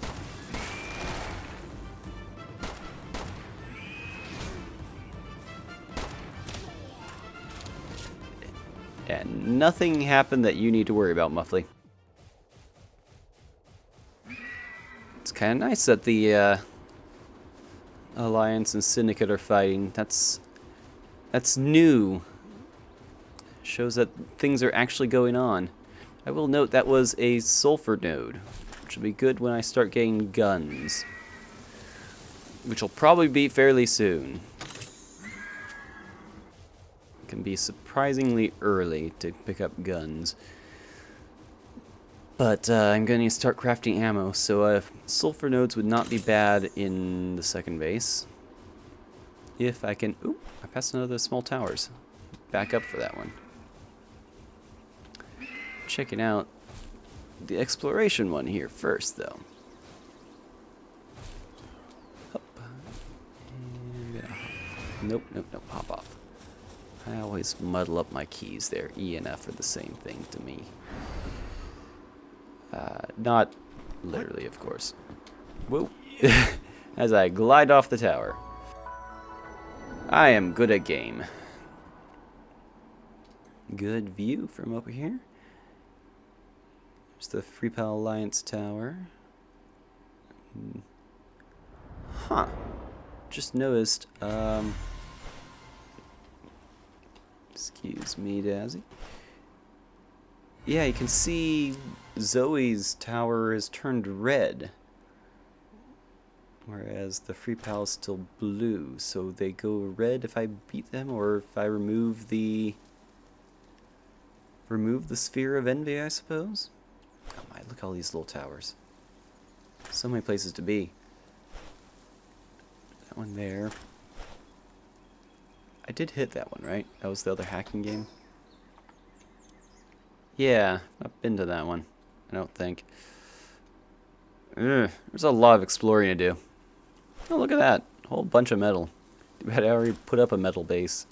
And nothing happened that you need to worry about, Muffley. It's kind of nice that the Alliance and Syndicate are fighting. That's new. Shows that things are actually going on. I will note that was a sulfur node, which will be good when I start getting guns, which will probably be fairly soon. It can be surprisingly early to pick up guns. But I'm going to start crafting ammo, so sulfur nodes would not be bad in the second base. If I can... Ooh, I passed another small towers. Back up for that one. Checking out the exploration one here first, though. Up. And nope, hop off. I always muddle up my keys there. E and F are the same thing to me. Not literally, of course. Whoa. As I glide off the tower. I am good at game. Good view from over here. There's the Free Pal Alliance tower. Huh. Just noticed, excuse me, Dazzy. Yeah, you can see Zoe's tower is turned red, whereas the Free Pal is still blue. So they go red if I beat them, or if I remove the Sphere of Envy, I suppose. Oh my! Look at all these little towers. So many places to be. That one there. I did hit that one, right? That was the other hacking game. Yeah, I've been to that one. I don't think. Ugh, there's a lot of exploring to do. Oh, look at that. A whole bunch of metal. I already put up a metal base.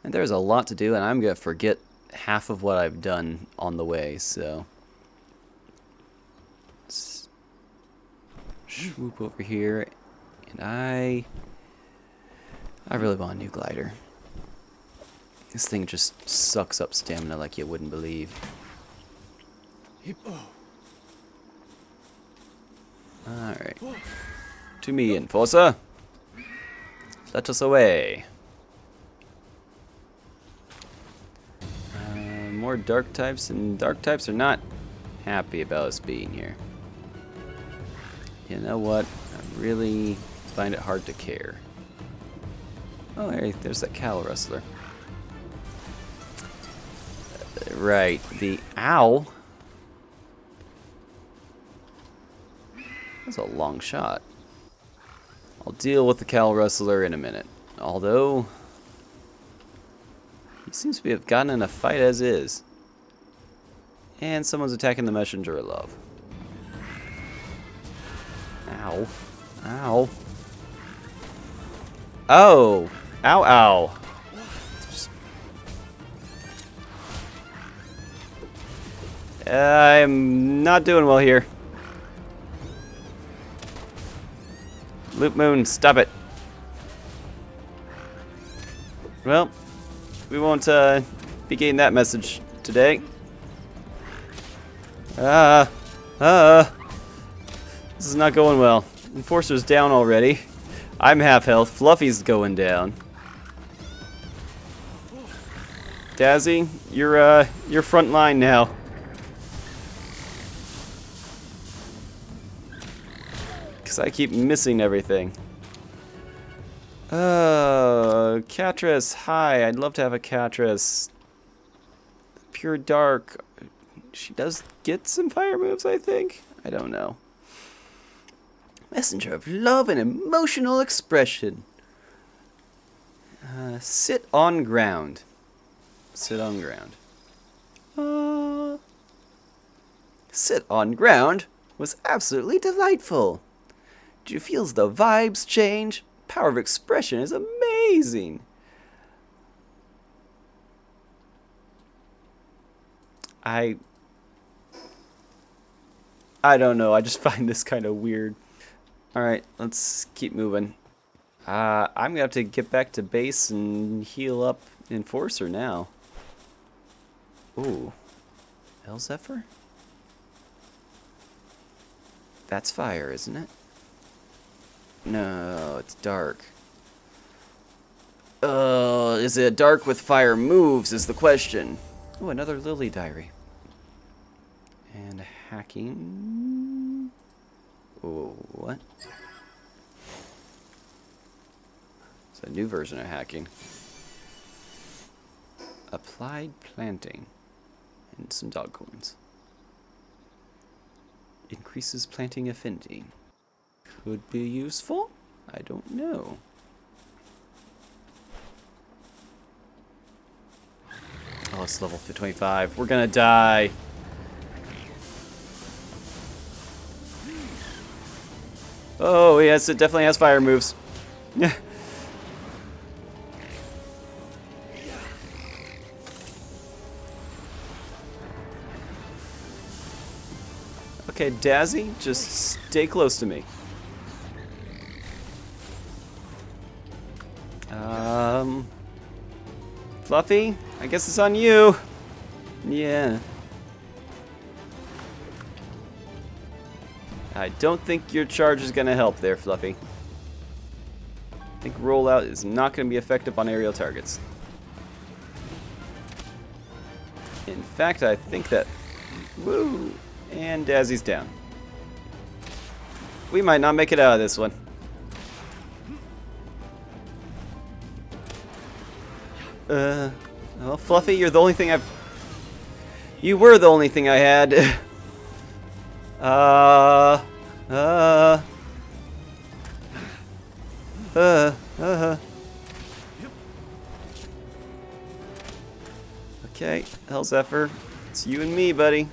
And there's a lot to do, and I'm going to forget half of what I've done on the way, so... Let's swoop over here, and I really want a new glider. This thing just sucks up stamina like you wouldn't believe. Alright. To me, Enforcer. Let us away. More dark types, and dark types are not happy about us being here. You know what? I really find it hard to care. Oh, hey, there's that cattle rustler. Right, the owl. That's a long shot. I'll deal with the Cal Rustler in a minute. Although, he seems to have gotten in a fight as is. And someone's attacking the Messenger of Love. Ow. Ow. Oh! Ow, ow. Just... I'm not doing well here. Loop Moon, stop it. Well, we won't be getting that message today. This is not going well. Enforcer's down already. I'm half health. Fluffy's going down. Dazzy, you're front line now. Because I keep missing everything. Catress, hi. I'd love to have a Catress. Pure Dark. She does get some fire moves, I think. I don't know. Messenger of love and emotional expression. Sit on ground. Sit on ground. Sit on ground was absolutely delightful. Do you feel the vibes change? Power of expression is amazing. I don't know. I just find this kind of weird. Alright, let's keep moving. I'm gonna have to get back to base and heal up Enforcer now. Ooh. Elzephyr? That's fire, isn't it? No, it's dark. Is it dark with fire moves is the question. Oh, another Lily diary. And hacking. Oh, what? It's a new version of hacking. Applied planting. And some dog coins. Increases planting affinity. Could be useful? I don't know. Oh, it's level 25. We're gonna die. Oh, yes, it definitely has fire moves. Yeah. Okay, Dazzy, just stay close to me. Fluffy, I guess it's on you. Yeah. I don't think your charge is going to help there, Fluffy. I think rollout is not going to be effective on aerial targets. In fact, I think that... Woo! And Dazzy's down. We might not make it out of this one. Well, Fluffy, you're the only thing I've... You were the only thing I had. Okay, Elzephyr, it's you and me, buddy.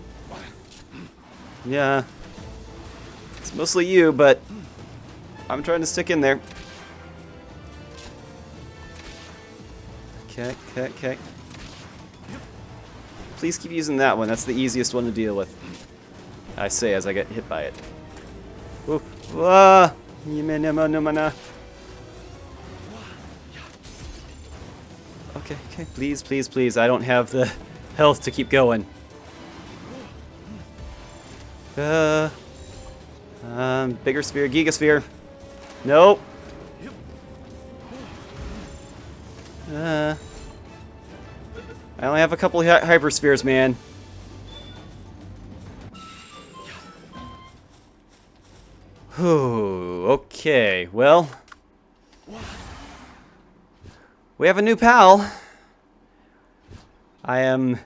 Yeah. It's mostly you, but I'm trying to stick in there. Okay. Please keep using that one. That's the easiest one to deal with. I say as I get hit by it. Ooh. Okay. Please. I don't have the health to keep going. Bigger sphere, Gigasphere. Nope. I only have a couple of hyperspheres, man. Whew, okay, well. We have a new pal. I am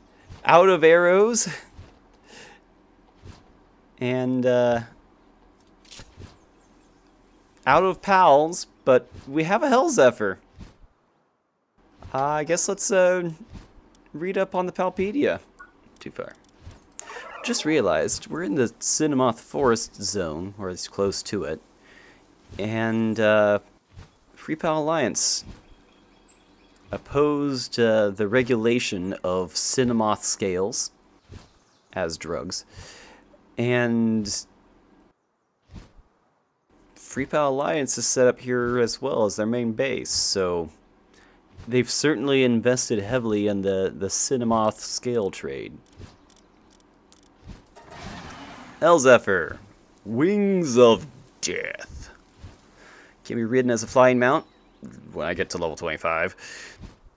out of arrows. And, out of pals, but we have a Hell Zephyr. I guess let's read up on the Palpedia. Too far. Just realized we're in the Cinnamoth Forest zone, or it's close to it, and Free Pal Alliance opposed the regulation of Cinnamoth scales as drugs, and Free Pal Alliance is set up here as well as their main base, so they've certainly invested heavily in the Cinnamoth scale trade. Hell Zephyr, Wings of Death. Can be ridden as a flying mount when I get to level 25.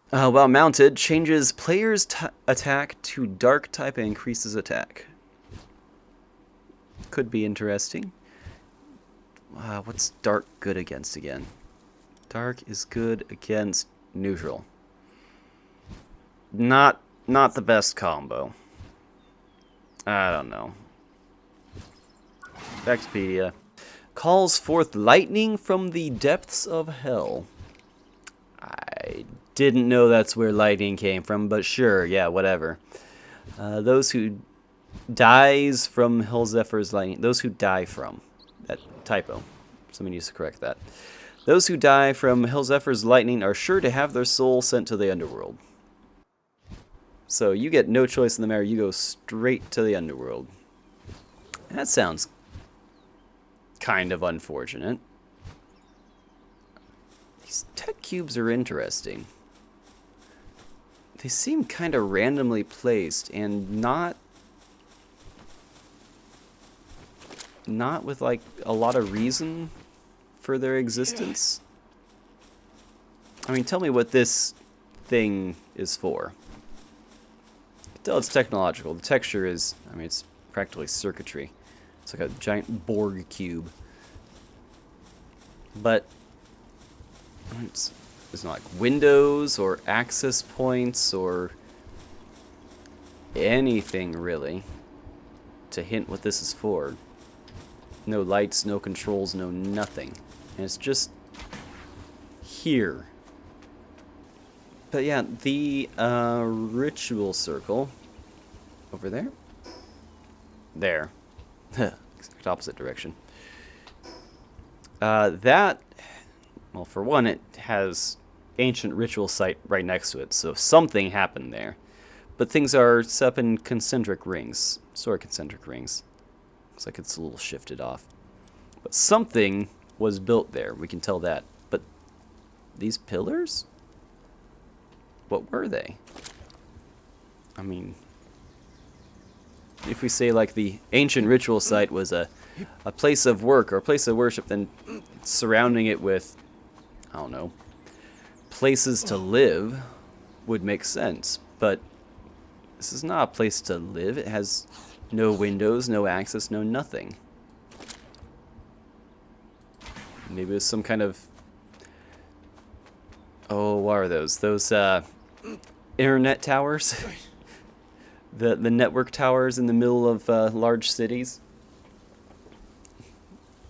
While mounted, changes player's attack to dark type and increases attack. Could be interesting. What's dark good against again? Dark is good against neutral. Not the best combo. I don't know. Wikipedia calls forth lightning from the depths of hell. I didn't know that's where lightning came from, but sure, yeah, whatever. Those who dies from Hell Zephyr's lightning. Those who die from. That typo. Someone needs to correct that. Those who die from Hell Zephyr's lightning are sure to have their soul sent to the underworld. So you get no choice in the matter. You go straight to the underworld. That sounds kind of unfortunate. These tech cubes are interesting. They seem kind of randomly placed and not with like a lot of reason for their existence. I mean, tell me what this thing is for. Tell it's technological. The texture is, I mean, it's practically circuitry. It's like a giant Borg cube. But it's not like windows or access points or anything really to hint what this is for. No lights, no controls, no nothing. And it's just here. But yeah, the ritual circle over there. There. Exact opposite direction. That, well, for one, it has ancient ritual site right next to it, so something happened there. But things are set up in concentric rings. Sort of concentric rings. Looks like it's a little shifted off. But something was built there, we can tell that. But these pillars? What were they? I mean, if we say like the ancient ritual site was a place of work or a place of worship, then surrounding it with, I don't know, places to live would make sense. But this is not a place to live. It has no windows, no access, no nothing. Maybe it was some kind of... Oh, what are those? Those internet towers? the network towers in the middle of large cities?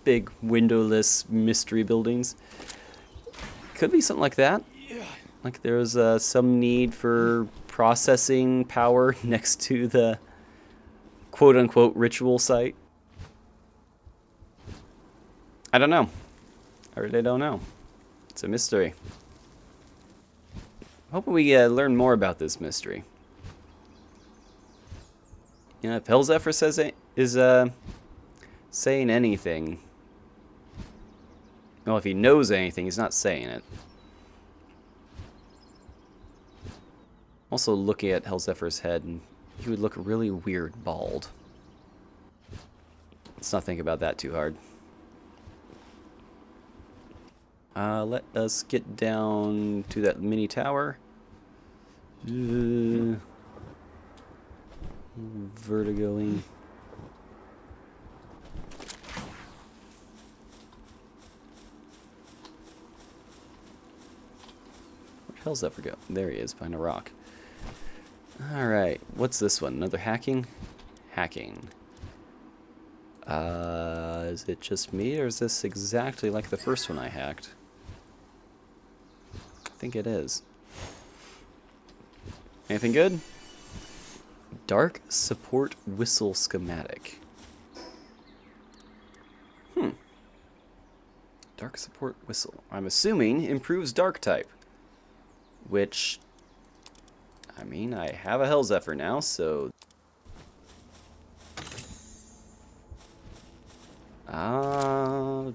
Big windowless mystery buildings. Could be something like that. Like there's some need for processing power next to the quote-unquote ritual site. I don't know. I really don't know. It's a mystery. Hoping we learn more about this mystery. You know, if Hell Zephyr is saying anything, well, if he knows anything, he's not saying it. Also, looking at Hell Zephyr's head, and he would look really weird bald. Let's not think about that too hard. Let us get down to that mini tower. Vertigoing. Where the hell's that for go? There he is, behind a rock. Alright, what's this one? Another hacking? Hacking. Is it just me, or is this exactly like the first one I hacked? I think it is. Anything good? Dark support whistle schematic. Dark support whistle. I'm assuming improves dark type. Which, I mean, I have a Hell Zephyr now, so...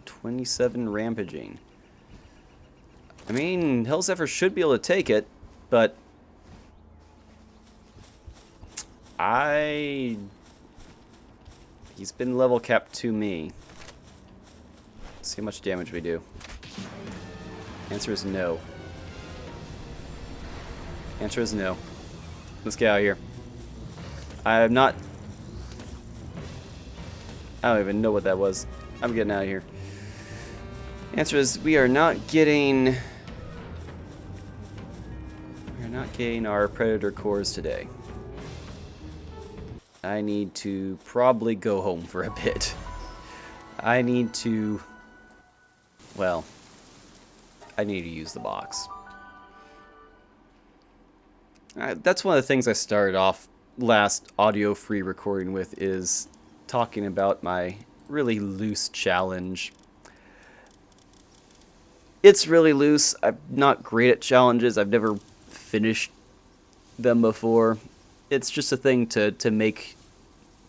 27 rampaging. I mean, Hell Zephyr should be able to take it, but... He's been level capped to me. Let's see how much damage we do. Answer is no. Answer is no. Let's get out of here. I'm not... I don't even know what that was. I'm getting out of here. Answer is we are not getting... We're not getting our Predator cores today. I need to probably go home for a bit. I need to... Well, I need to use the box. That's one of the things I started off last audio-free recording with, is talking about my really loose challenge. It's really loose. I'm not great at challenges. I've never finished them before. It's just a thing to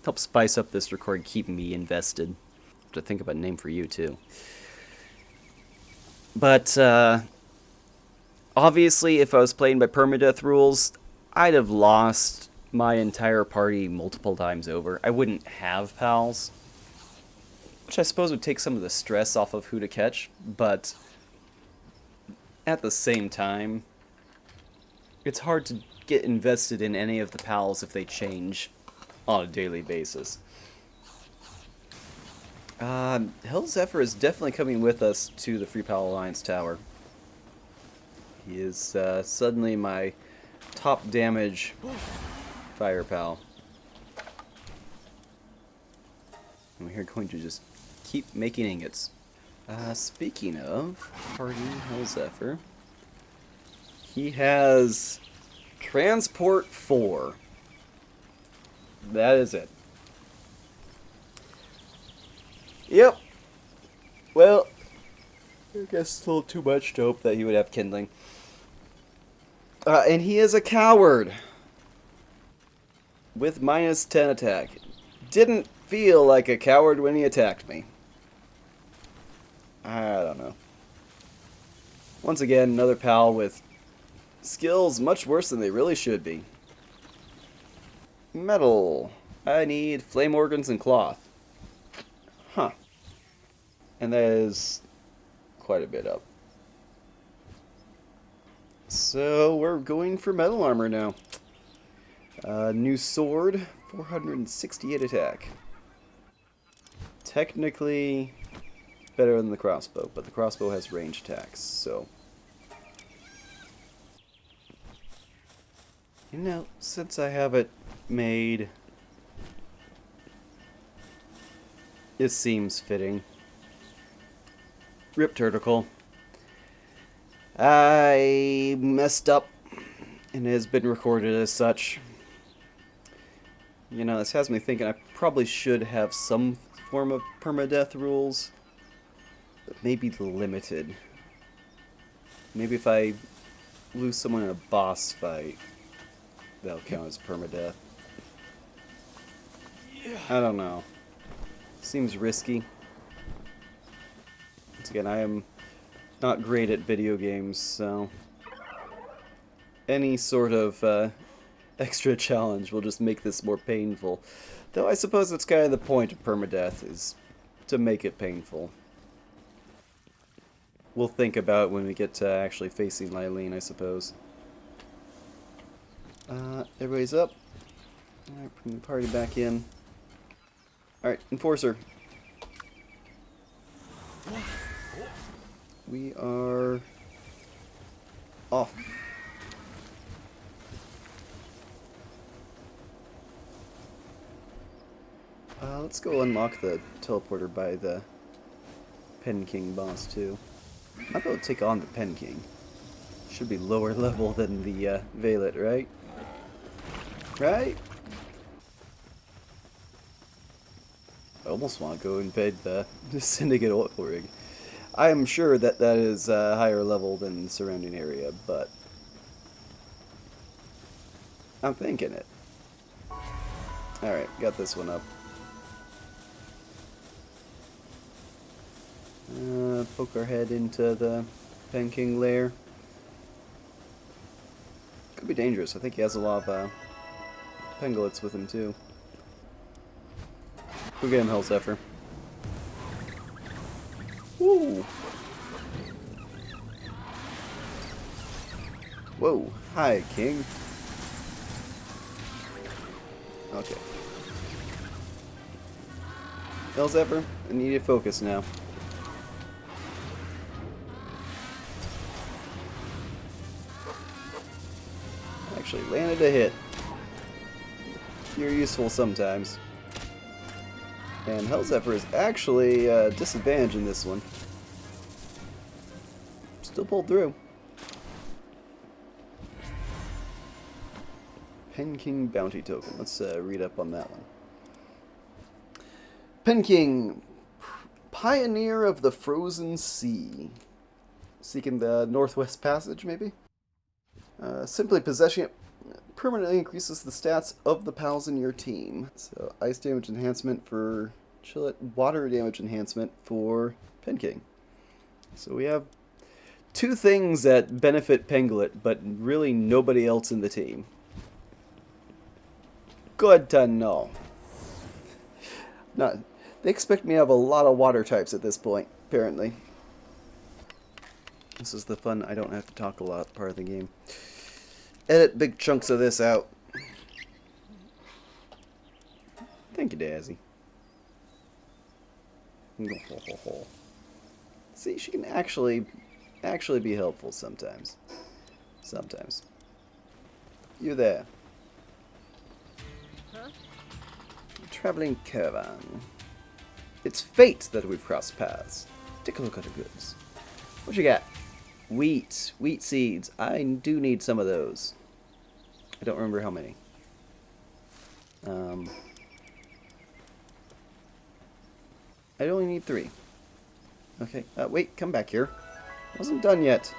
help spice up this record, keep me invested. To think about a name for you too. But obviously, if I was playing by permadeath rules, I'd have lost my entire party multiple times over. I wouldn't have pals, which I suppose would take some of the stress off of who to catch, but at the same time, it's hard to get invested in any of the pals if they change on a daily basis. Hell Zephyr is definitely coming with us to the Free Pal Alliance Tower. He is suddenly my top damage fire pal. And we're going to just keep making ingots. Speaking of party Hell Zephyr, he has Transport 4. That is it. Yep. Well, I guess it's a little too much to hope that he would have kindling. And he is a coward. With minus 10 attack. Didn't feel like a coward when he attacked me. I don't know. Once again, another pal with skills much worse than they really should be. Metal. I need flame organs and cloth. Huh. And that is quite a bit up. So we're going for metal armor now. New sword, 468 attack. Technically better than the crossbow, but the crossbow has range attacks, so... You know, since I have it made, it seems fitting. Rip Turticle. I messed up, and it has been recorded as such. You know, this has me thinking I probably should have some form of permadeath rules, but maybe limited. Maybe if I lose someone in a boss fight, that'll count as permadeath. I don't know. Seems risky. Once again, I am not great at video games, so any sort of extra challenge will just make this more painful. Though I suppose that's kind of the point of permadeath, is to make it painful. We'll think about it when we get to actually facing Lyleen, I suppose. Everybody's up. Alright, bring the party back in. Alright, Enforcer. We are off. let's go unlock the teleporter by the Pen King boss too. I'll go take on the Pen King. Should be lower level than the Valet, right? Right? I almost want to go invade the Syndicate oil rig. I am sure that that is higher level than the surrounding area, but I'm thinking it. Alright, got this one up. Poke our head into the Pen King lair. Could be dangerous. I think he has a lot of pangolins with him too. Go get him, Hellzephyr. Woo! Whoa! Hi, King. Okay. Hellzephyr, I need you to focus now. Actually landed a hit. You're useful sometimes. And Hellzephyr is actually disadvantaged in this one. Still pulled through. Pen King bounty token. Let's read up on that one. Pen King, pioneer of the frozen sea. Seeking the Northwest Passage, maybe? Simply possessing it permanently increases the stats of the pals in your team. So, ice damage enhancement for Chillet, water damage enhancement for Pen King. So we have two things that benefit Penglet, but really nobody else in the team. Good to know. Not, they expect me to have a lot of water types at this point, apparently. This is the fun I don't have to talk a lot part of the game. Edit big chunks of this out. Thank you, Dazzy. See, she can actually be helpful sometimes. Sometimes. You there. Huh? Traveling caravan. It's fate that we've crossed paths. Take a look at the goods. What you got? Wheat. Wheat seeds. I do need some of those. I don't remember how many. I only need 3. Okay. Wait, come back here. I wasn't done yet.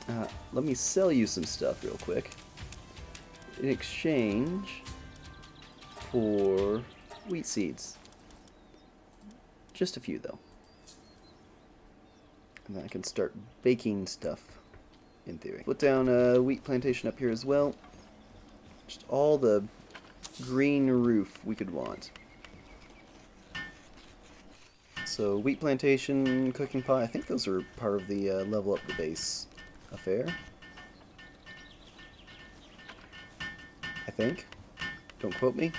Let me sell you some stuff real quick. In exchange for wheat seeds. Just a few, though. And then I can start baking stuff, in theory. Put down a wheat plantation up here as well. Just all the green roof we could want. So, wheat plantation, cooking pot, I think those are part of the level up the base affair. I think. Don't quote me.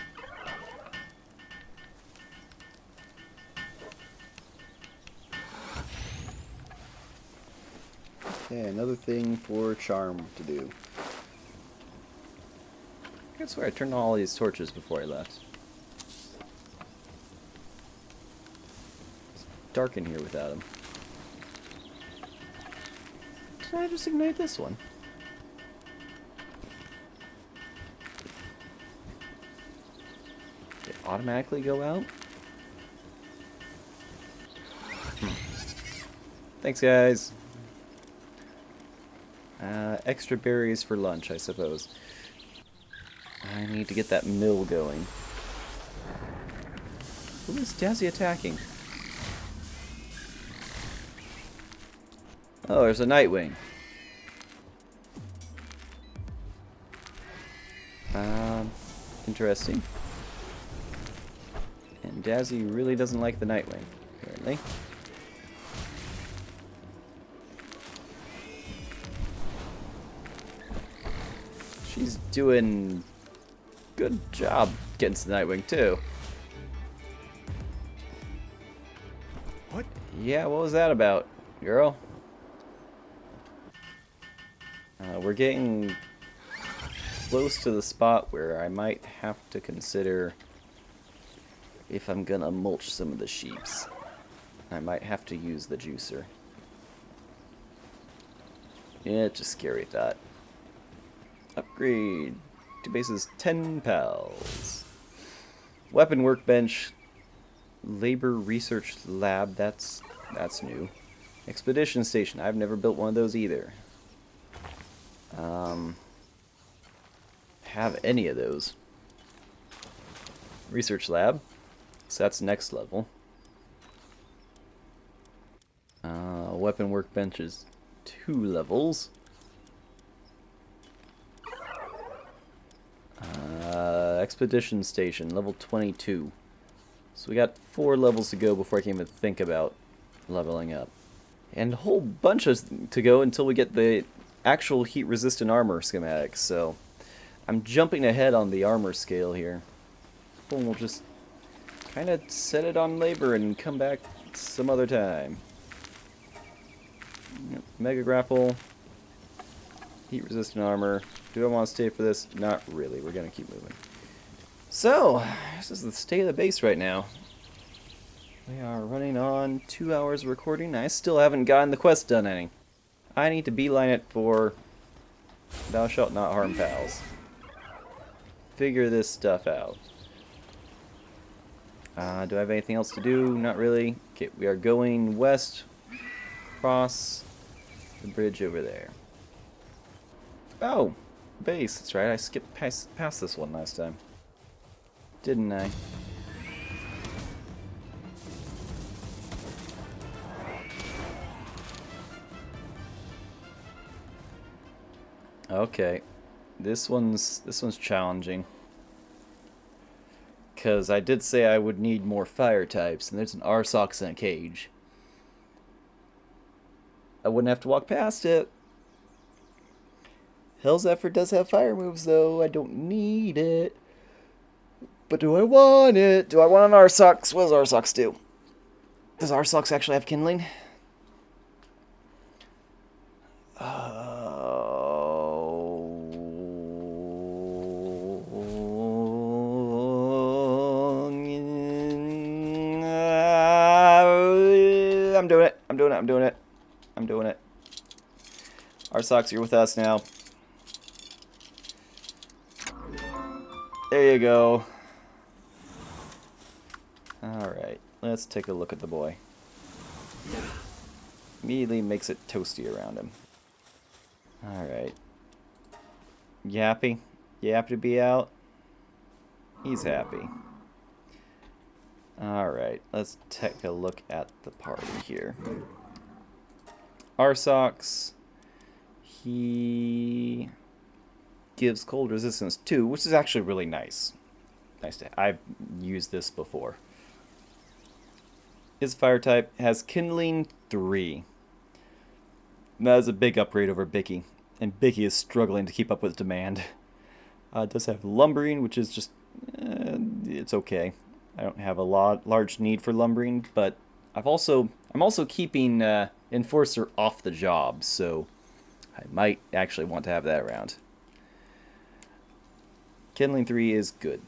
Okay, another thing for Charm to do. I swear I turned on all these torches before I left. It's dark in here without them. Did I just ignite this one? Did it automatically go out? Thanks, guys. Extra berries for lunch, I suppose. I need to get that mill going. Who is Dazzy attacking? Oh, there's a Nightwing. Interesting. And Dazzy really doesn't like the Nightwing, apparently. She's doing good job getting to the Nightwing too. What? Yeah, what was that about, girl? We're getting close to the spot where I might have to consider if I'm gonna mulch some of the sheeps. I might have to use the juicer. Yeah, it's a scary thought. Upgrade to bases 10 pals. Weapon workbench. Labor research lab. That's new. Expedition station. I've never built one of those either. Have any of those. Research lab. So that's next level. Weapon workbench is 2 levels. Expedition station, level 22. So we got 4 levels to go before I can even think about leveling up. And a whole bunch to go until we get the actual heat-resistant armor schematics, so I'm jumping ahead on the armor scale here. And we'll just kind of set it on labor and come back some other time. Yep, Mega Grapple, heat-resistant armor. Do I want to stay for this? Not really. We're going to keep moving. So, this is the state of the base right now. We are running on 2 hours of recording. I still haven't gotten the quest done any. I need to beeline it for Thou Shalt Not Harm Pals. Figure this stuff out. Do I have anything else to do? Not really. Okay, we are going west, across the bridge over there. Oh, base. That's right. I skipped past this one last time. Didn't I? Okay, this one's challenging, because I did say I would need more fire types, and there's an Arsox in a cage. I wouldn't have to walk past it. Hell's Effort does have fire moves, though. I don't need it, but do I want it? Do I want an Arsox? What does Arsox do? Does Arsox actually have kindling? I'm doing it. Arsox, you're with us now. There you go. Alright, let's take a look at the boy. Immediately makes it toasty around him. Alright. You happy? You happy to be out? He's happy. Alright, let's take a look at the party here. Arsox, he gives cold resistance 2, which is actually really nice. I've used this before. His fire type has kindling 3. That is a big upgrade over Bicky, and Bicky is struggling to keep up with demand. It does have lumbering, which is just it's okay. I don't have a large need for lumbering, but I'm also keeping Enforcer off the job, so I might actually want to have that around. Kindling 3 is good.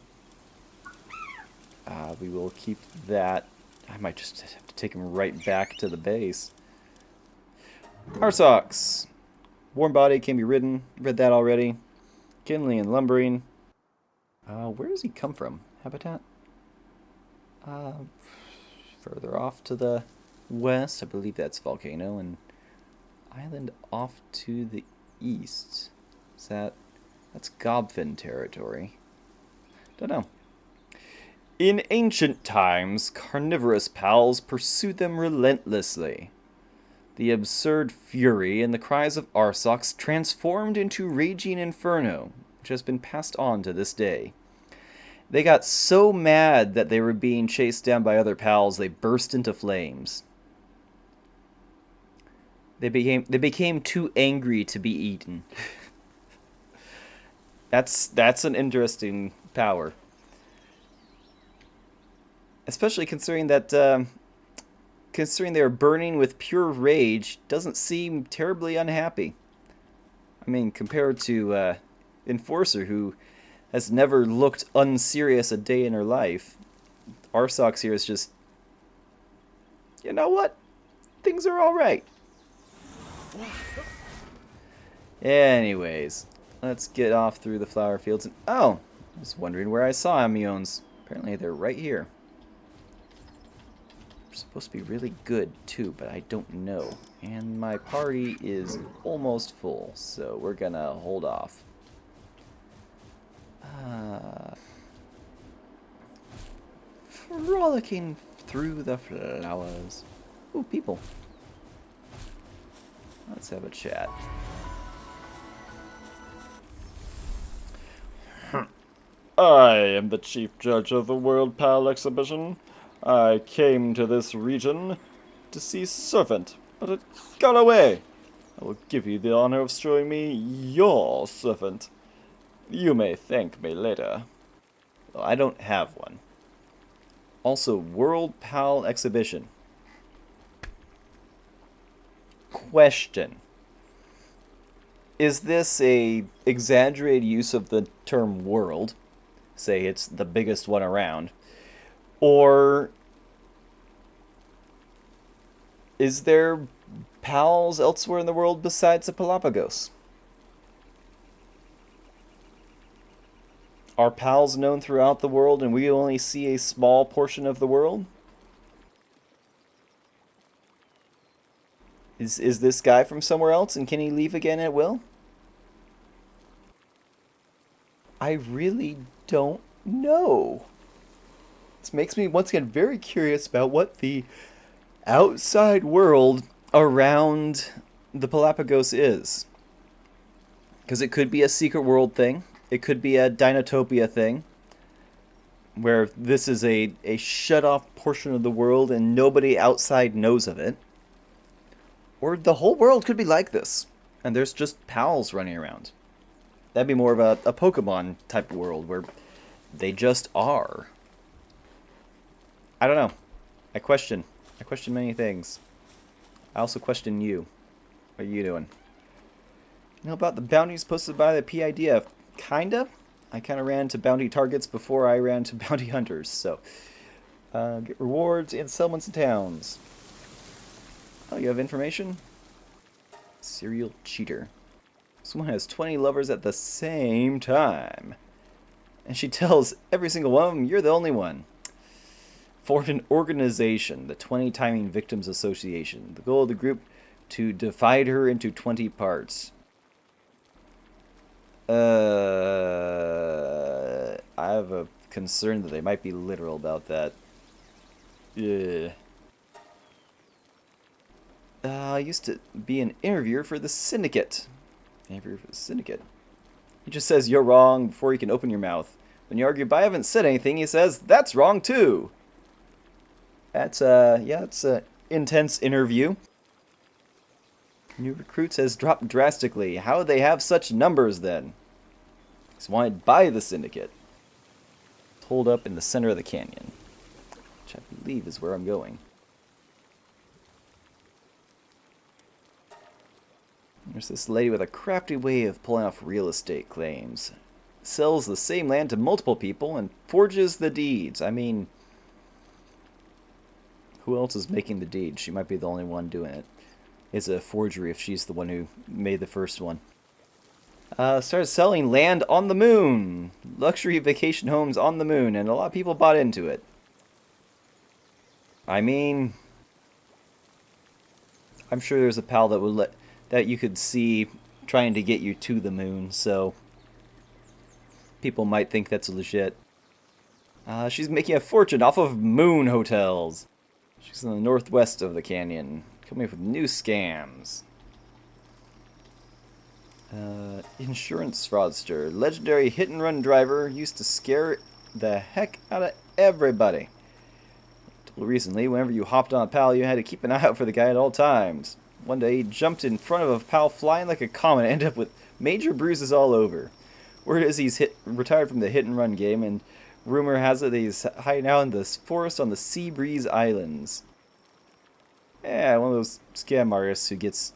We will keep that. I might just have to take him right back to the base. Arsox. Warm body can be ridden. Read that already. Kindling and lumbering. Where does he come from? Habitat? Further off to the west, I believe that's Volcano, and island off to the east. That's Gobfin territory? Don't know. In ancient times, carnivorous pals pursued them relentlessly. The absurd fury and the cries of Arsox transformed into raging inferno, which has been passed on to this day. They got so mad that they were being chased down by other pals, they burst into flames. They became too angry to be eaten. That's an interesting power. Especially considering that considering they were burning with pure rage, doesn't seem terribly unhappy. I mean, compared to enforcer who has never looked unserious a day in her life. Arsox here is just, you know what? Things are alright. Anyways, let's get off through the flower fields. And, oh, I was wondering where I saw amiones. Apparently they're right here. They're supposed to be really good too, but I don't know. And my party is almost full, so we're gonna hold off. Frolicking through the flowers. Ooh, people. Let's have a chat. I am the chief judge of the World Pal exhibition. I came to this region to see Servant, but it got away. I will give you the honor of showing me your Servant. You may thank me later. Well, I don't have one. Also, World Pal exhibition. Question. Is this a exaggerated use of the term world? Say it's the biggest one around. Or is there pals elsewhere in the world besides the Galapagos? Are pals known throughout the world and we only see a small portion of the world? Is this guy from somewhere else and can he leave again at will? I really don't know. This makes me once again very curious about what the outside world around the Galapagos is. Because it could be a secret world thing. It could be a Dinotopia thing. Where this is a shut off portion of the world and nobody outside knows of it. Or the whole world could be like this. And there's just pals running around. That'd be more of a Pokemon type of world where they just are. I don't know. I question many things. I also question you. What are you doing? You know about the bounties posted by the PIDF? Kinda. I kinda ran to bounty targets before I ran to bounty hunters, so. Get rewards in settlements and towns. Oh, you have information? Serial cheater. Someone has 20 lovers at the same time. And she tells every single one of them, you're the only one. Formed an organization, the 20 Timing Victims Association. The goal of the group, to divide her into 20 parts. I have a concern that they might be literal about that. Yeah. I used to be an interviewer for the Syndicate. Interviewer for the Syndicate. He just says you're wrong before you can open your mouth. When you argue, but I haven't said anything, he says, that's wrong too. That's, yeah, it's an intense interview. New recruits has dropped drastically. How would they have such numbers then? He's wanted by the Syndicate. Hold up in the center of the canyon. Which I believe is where I'm going. There's this lady with a crafty way of pulling off real estate claims. Sells the same land to multiple people and forges the deeds. I mean, who else is making the deed? She might be the only one doing it. It's a forgery if she's the one who made the first one. Started selling land on the moon. Luxury vacation homes on the moon, and a lot of people bought into it. I mean, I'm sure there's a pal that would that you could see trying to get you to the moon, so people might think that's legit. She's making a fortune off of moon hotels. She's in the northwest of the canyon, coming up with new scams. Insurance fraudster. Legendary hit-and-run driver used to scare the heck out of everybody. Until recently, whenever you hopped on a pal, you had to keep an eye out for the guy at all times. One day, he jumped in front of a pal flying like a comet and ended up with major bruises all over. Word is he's retired from the hit-and-run game, and rumor has it that he's hiding out in this forest on the Sea Breeze Islands. Yeah, one of those scam artists who gets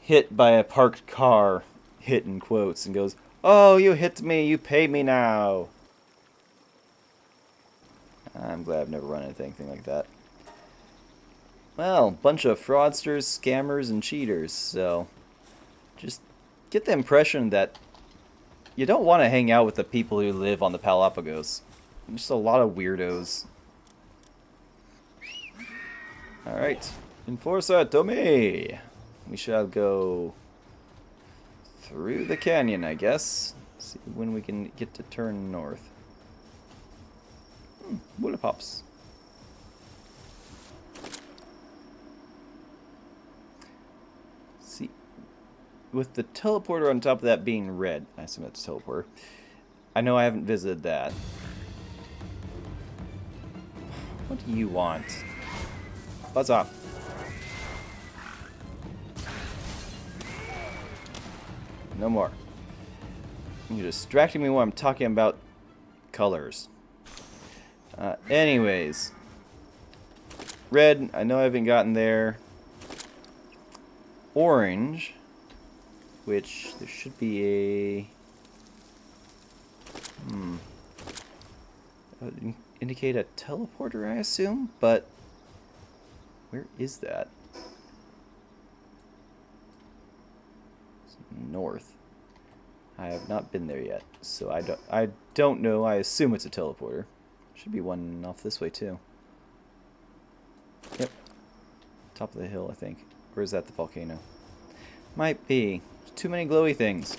hit by a parked car, hit in quotes, and goes, Oh, you hit me. You pay me now. I'm glad I've never run into anything like that. Well, bunch of fraudsters, scammers, and cheaters, so just get the impression that you don't want to hang out with the people who live on the Galapagos. Just a lot of weirdos. Alright, Enforcer to me! We shall go through the canyon, I guess. See when we can get to turn north. Pops. See, with the teleporter on top of that being red, I assume that's a teleporter. I know I haven't visited that. What do you want? Buzz off. No more. You're distracting me while I'm talking about colors. Anyways. Red, I know I haven't gotten there. Orange, which there should be a... That would indicate a teleporter, I assume, but where is that? It's north. I have not been there yet, so I don't know. I assume it's a teleporter. Should be one off this way too. Yep. Top of the hill, I think. Or is that the volcano? Might be. There's too many glowy things.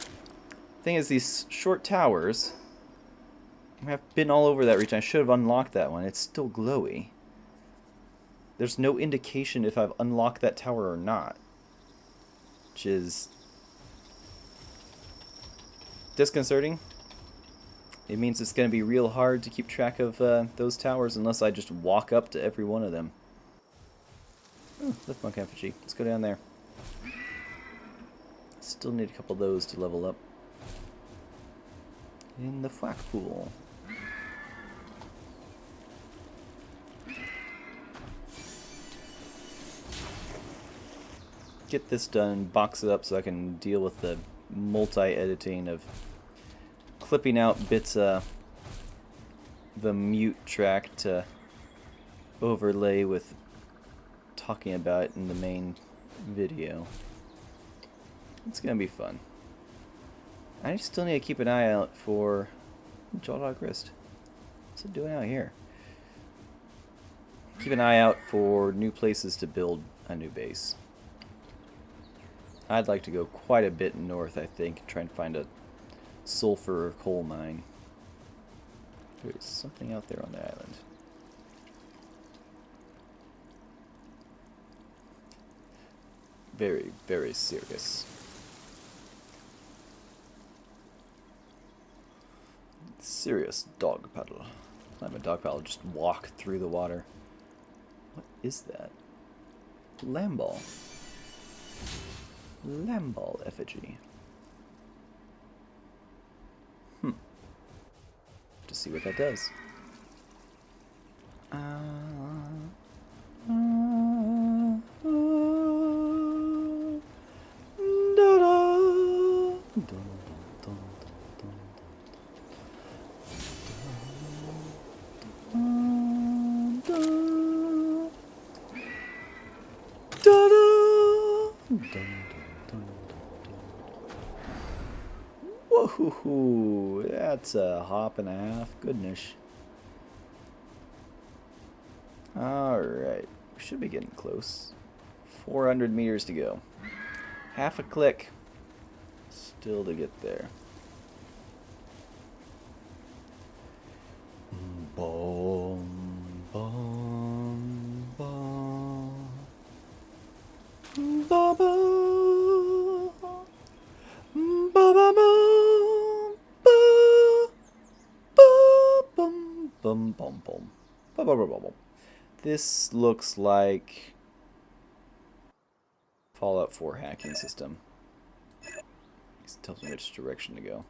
Thing is, these short towers... I've been all over that region. I should have unlocked that one. It's still glowy. There's no indication if I've unlocked that tower or not. Which is... disconcerting. It means it's going to be real hard to keep track of those towers unless I just walk up to every one of them. Oh, lift monk effigy. Let's go down there. Still need a couple of those to level up. In the flak pool. Get this done, box it up so I can deal with the multi-editing of clipping out bits of the mute track to overlay with talking about it in the main video. It's gonna be fun. I still need to keep an eye out for Jawdog Wrist. What's it doing out here? Keep an eye out for new places to build a new base. I'd like to go quite a bit north, I think, try and find a sulfur or coal mine. There's something out there on the island. Very, very serious. Serious dog paddle. Not even a dog paddle, just walk through the water. What is that? Lamball. Lamball effigy. To see what that does. Whoa, that's a hop and a half. Goodness. Alright, we should be getting close. 400 meters to go. Half a click. Still to get there. Boom, boom, boom. Ba ba. Ba ba ba. Ba ba bum bum bum bum. Ba ba ba ba bum. This looks like Fallout 4 hacking system. It tells me which direction to go.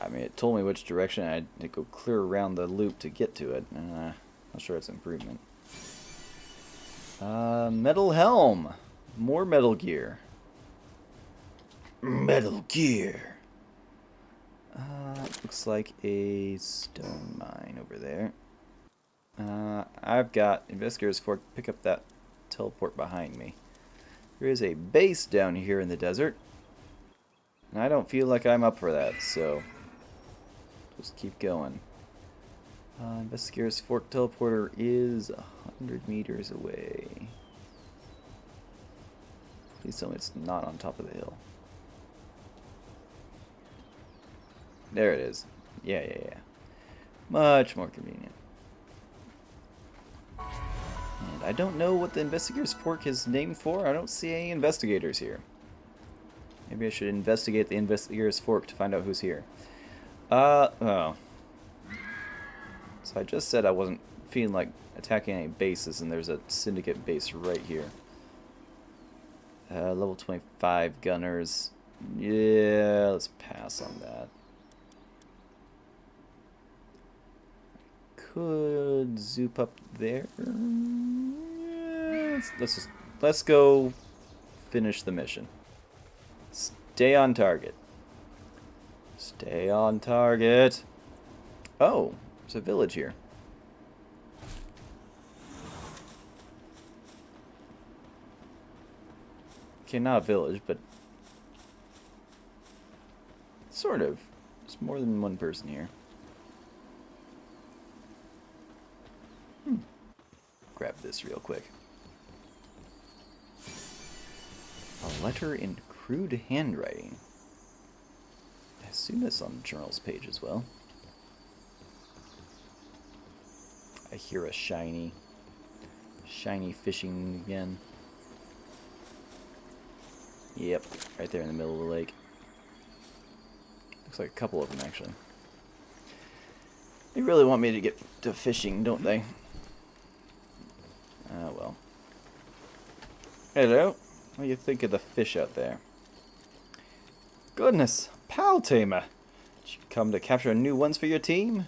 I mean, it told me which direction. I had to go clear around the loop to get to it. Not sure it's an improvement. Metal helm. More Metal Gear. Metal Gear. Looks like a stone mine over there. I've got Investigator's Fork. Pick up that teleport behind me. There is a base down here in the desert. And I don't feel like I'm up for that, so just keep going. Investigator's Fork teleporter is 100 meters away. Please tell me it's not on top of the hill. There it is. Yeah. Much more convenient. And I don't know what the Investigator's Fork is named for. I don't see any investigators here. Maybe I should investigate the Investigator's Fork to find out who's here. Oh. So I just said I wasn't feeling like attacking any bases, and there's a syndicate base right here. Level 25 gunners. Yeah, let's pass on that. Could zoop up there. Yeah, let's go finish the mission. Stay on target. Stay on target. Oh, there's a village here. Okay, not a village, but sort of. There's more than one person here. Grab this real quick. A letter in crude handwriting. I assume it's on the journal's page as well. I hear a shiny fishing again. Yep, right there in the middle of the lake. Looks like a couple of them, actually. They really want me to get to fishing, don't they? Ah, well. Hello. What do you think of the fish out there? Goodness, pal tamer. Did you come to capture new ones for your team?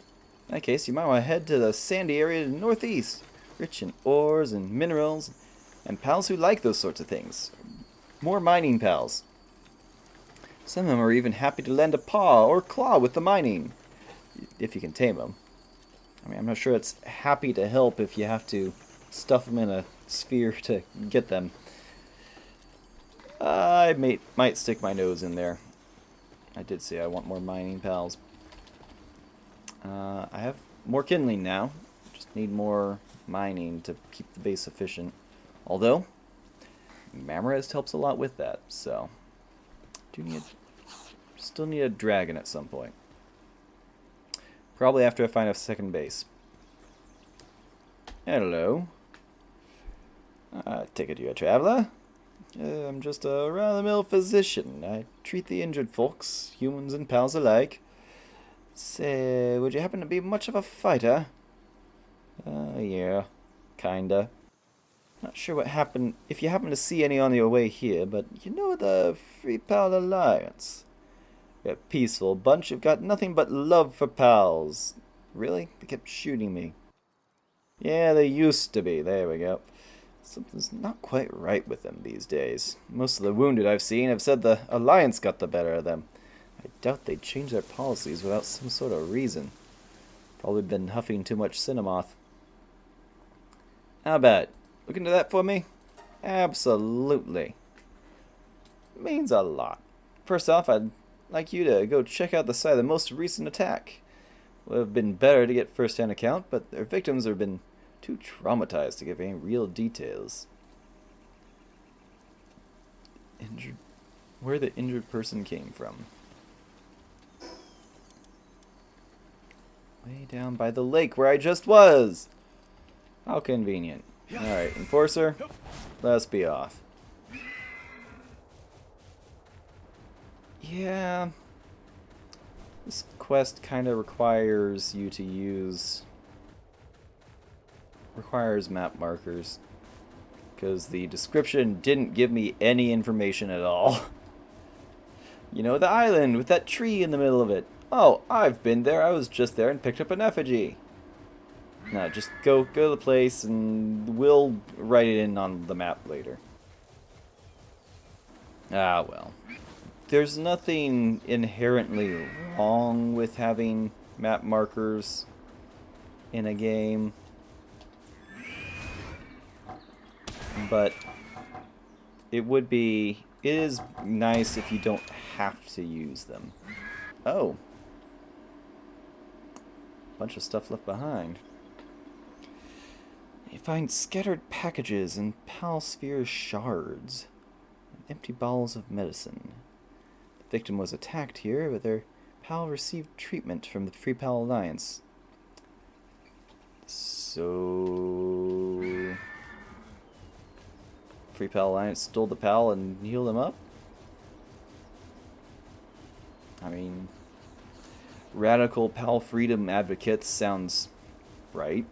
In that case, you might want to head to the sandy area to the northeast. Rich in ores and minerals, and pals who like those sorts of things. More mining pals. Some of them are even happy to lend a paw or claw with the mining. If you can tame them. I mean, I'm not sure it's happy to help if you have to stuff them in a sphere to get them. I might stick my nose in there. I did say I want more mining pals. I have more kindling now. Just need more mining to keep the base efficient. Although, Mamorest helps a lot with that, so still need a dragon at some point. Probably after I find a second base. Hello. I take it you're a traveler? I'm just a run-of-the-mill physician. I treat the injured folks, humans and pals alike. Say, would you happen to be much of a fighter? Yeah, kinda. Not sure what happened, if you happen to see any on your way here, but you know the Free Pal Alliance. They're a peaceful bunch who've got nothing but love for pals. Really? They kept shooting me. Yeah, they used to be. There we go. Something's not quite right with them these days. Most of the wounded I've seen have said the Alliance got the better of them. I doubt they'd change their policies without some sort of reason. Probably been huffing too much Cinemoth. How about it? Look into that for me? Absolutely. Means a lot. First off, I'd like you to go check out the site of the most recent attack. Would have been better to get first-hand account, but their victims have been too traumatized to give any real details. Where the injured person came from. Way down by the lake where I just was. How convenient. Alright, Enforcer, let's be off. Yeah. This quest kind of requires you to use... requires map markers. Because the description didn't give me any information at all. You know, the island with that tree in the middle of it. Oh, I've been there. I was just there and picked up an effigy. No, just go to the place and we'll write it in on the map later. Ah, well. There's nothing inherently wrong with having map markers in a game, but it is nice if you don't have to use them. Oh. Bunch of stuff left behind. You find scattered packages and Palsphere shards. Empty bottles of medicine. The victim was attacked here, but their pal received treatment from the Free Pal Alliance. So... Free Pal Alliance stole the pal and healed him up? I mean... Radical pal freedom advocates sounds right.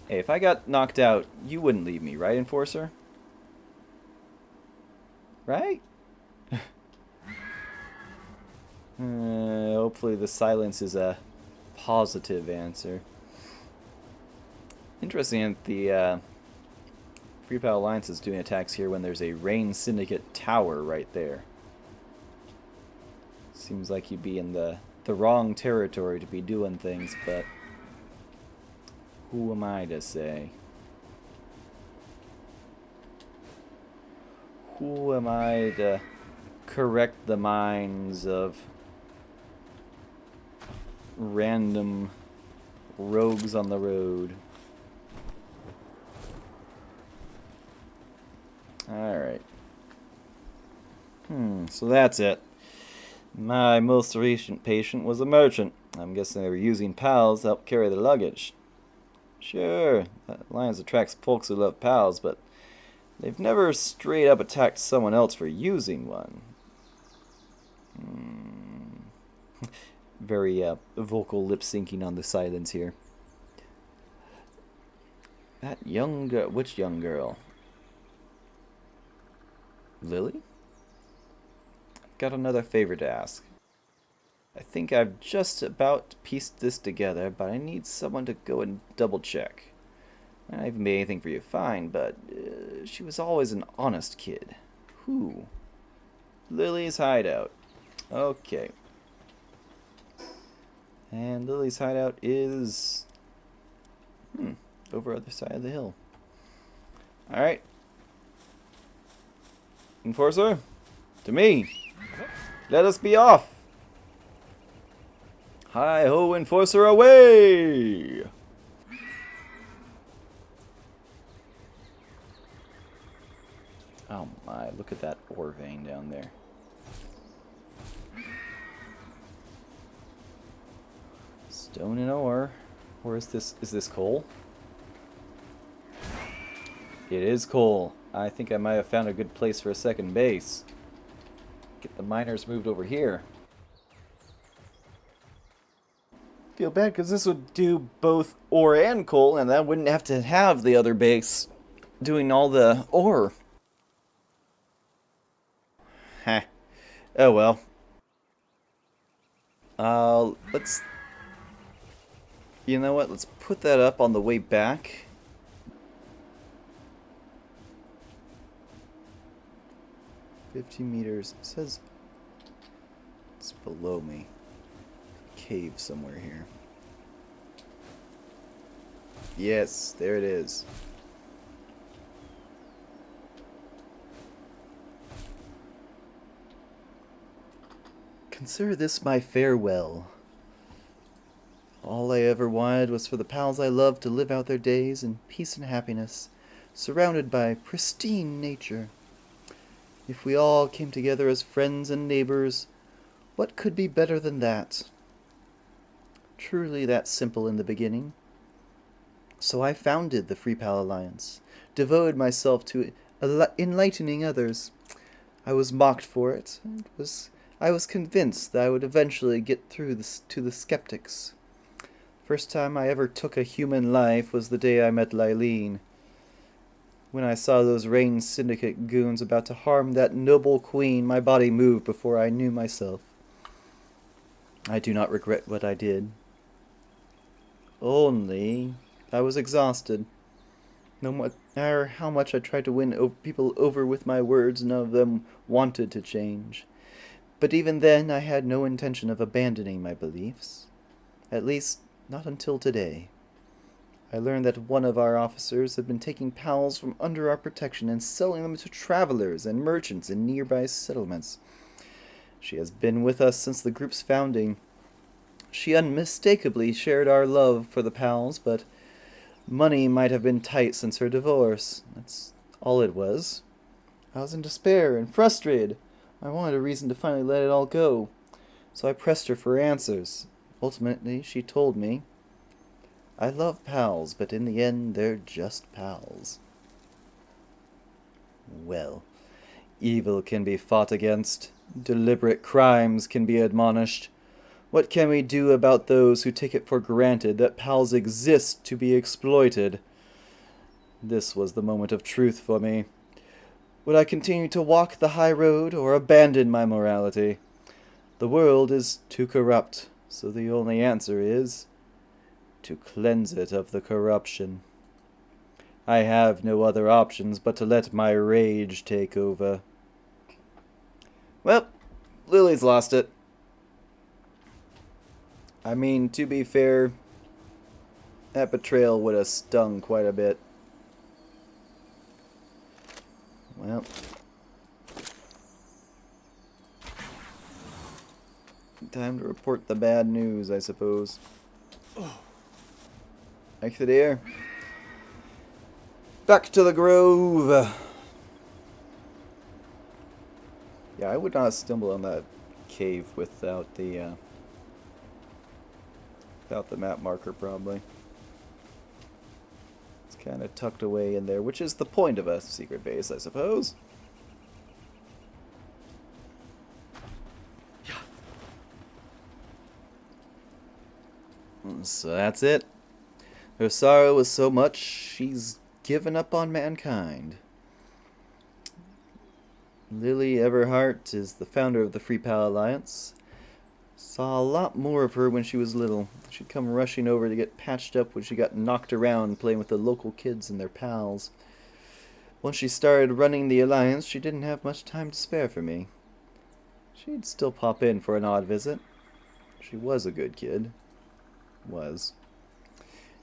Hey, if I got knocked out, you wouldn't leave me, right, Enforcer? Right? Hopefully the silence is a positive answer. Interesting that the Free Pal Alliance is doing attacks here when there's a Rain Syndicate tower right there. Seems like you'd be in the wrong territory to be doing things, but who am I to say? Who am I to correct the minds of random rogues on the road? Alright. So that's it. My most recent patient was a merchant. I'm guessing they were using pals to help carry their luggage. Sure, that alliance attracts folks who love pals, but they've never straight up attacked someone else for using one. Very vocal lip syncing on the silence here. That young girl, which young girl? Lily? Got another favor to ask. I think I've just about pieced this together, but I need someone to go and double check. I haven't made anything for you fine, but she was always an honest kid. Who? Lily's hideout. Okay. And Lily's hideout is... over other side of the hill. Alright. Enforcer? To me! Let us be off! Hi-ho, Enforcer, away! Oh my, look at that ore vein down there. Stone and ore. Or is this coal? It is coal. I think I might have found a good place for a second base. Get the miners moved over here. Feel bad because this would do both ore and coal, and I wouldn't have to have the other base doing all the ore. Heh. Oh well. Let's... You know what? Let's put that up on the way back. $50 It says it's below me. Cave somewhere here. Yes, there it is. Consider this my farewell. All I ever wanted was for the pals I loved to live out their days in peace and happiness, surrounded by pristine nature. If we all came together as friends and neighbors, what could be better than that? Truly that simple in the beginning. So I founded the Free Pal Alliance, devoted myself to enlightening others. I was mocked for it. I was convinced that I would eventually get through this to the skeptics. First time I ever took a human life was the day I met Lyleen. When I saw those Rain Syndicate goons about to harm that noble queen, my body moved before I knew myself. I do not regret what I did. Only I was exhausted. No matter how much I tried to win people over with my words, none of them wanted to change. But even then, I had no intention of abandoning my beliefs. At least, not until today. I learned that one of our officers had been taking pals from under our protection and selling them to travelers and merchants in nearby settlements. She has been with us since the group's founding. She unmistakably shared our love for the pals, but money might have been tight since her divorce. That's all it was. I was in despair and frustrated. I wanted a reason to finally let it all go. So I pressed her for answers. Ultimately, she told me, I love pals, but in the end, they're just pals. Well, evil can be fought against. Deliberate crimes can be admonished. What can we do about those who take it for granted that pals exist to be exploited? This was the moment of truth for me. Would I continue to walk the high road or abandon my morality? The world is too corrupt, so the only answer is to cleanse it of the corruption. I have no other options but to let my rage take over. Well, Lily's lost it. I mean, to be fair, that betrayal would have stung quite a bit. Well, time to report the bad news, I suppose. Exit here. Back to the grove. Yeah, I would not stumble on that cave without the map marker, probably. It's kind of tucked away in there, which is the point of a secret base, I suppose. So that's it. Her sorrow was so much, she's given up on mankind. Lily Everhart is the founder of the Free Pal Alliance. Saw a lot more of her when she was little. She'd come rushing over to get patched up when she got knocked around playing with the local kids and their pals. Once she started running the Alliance, she didn't have much time to spare for me. She'd still pop in for an odd visit. She was a good kid. Was.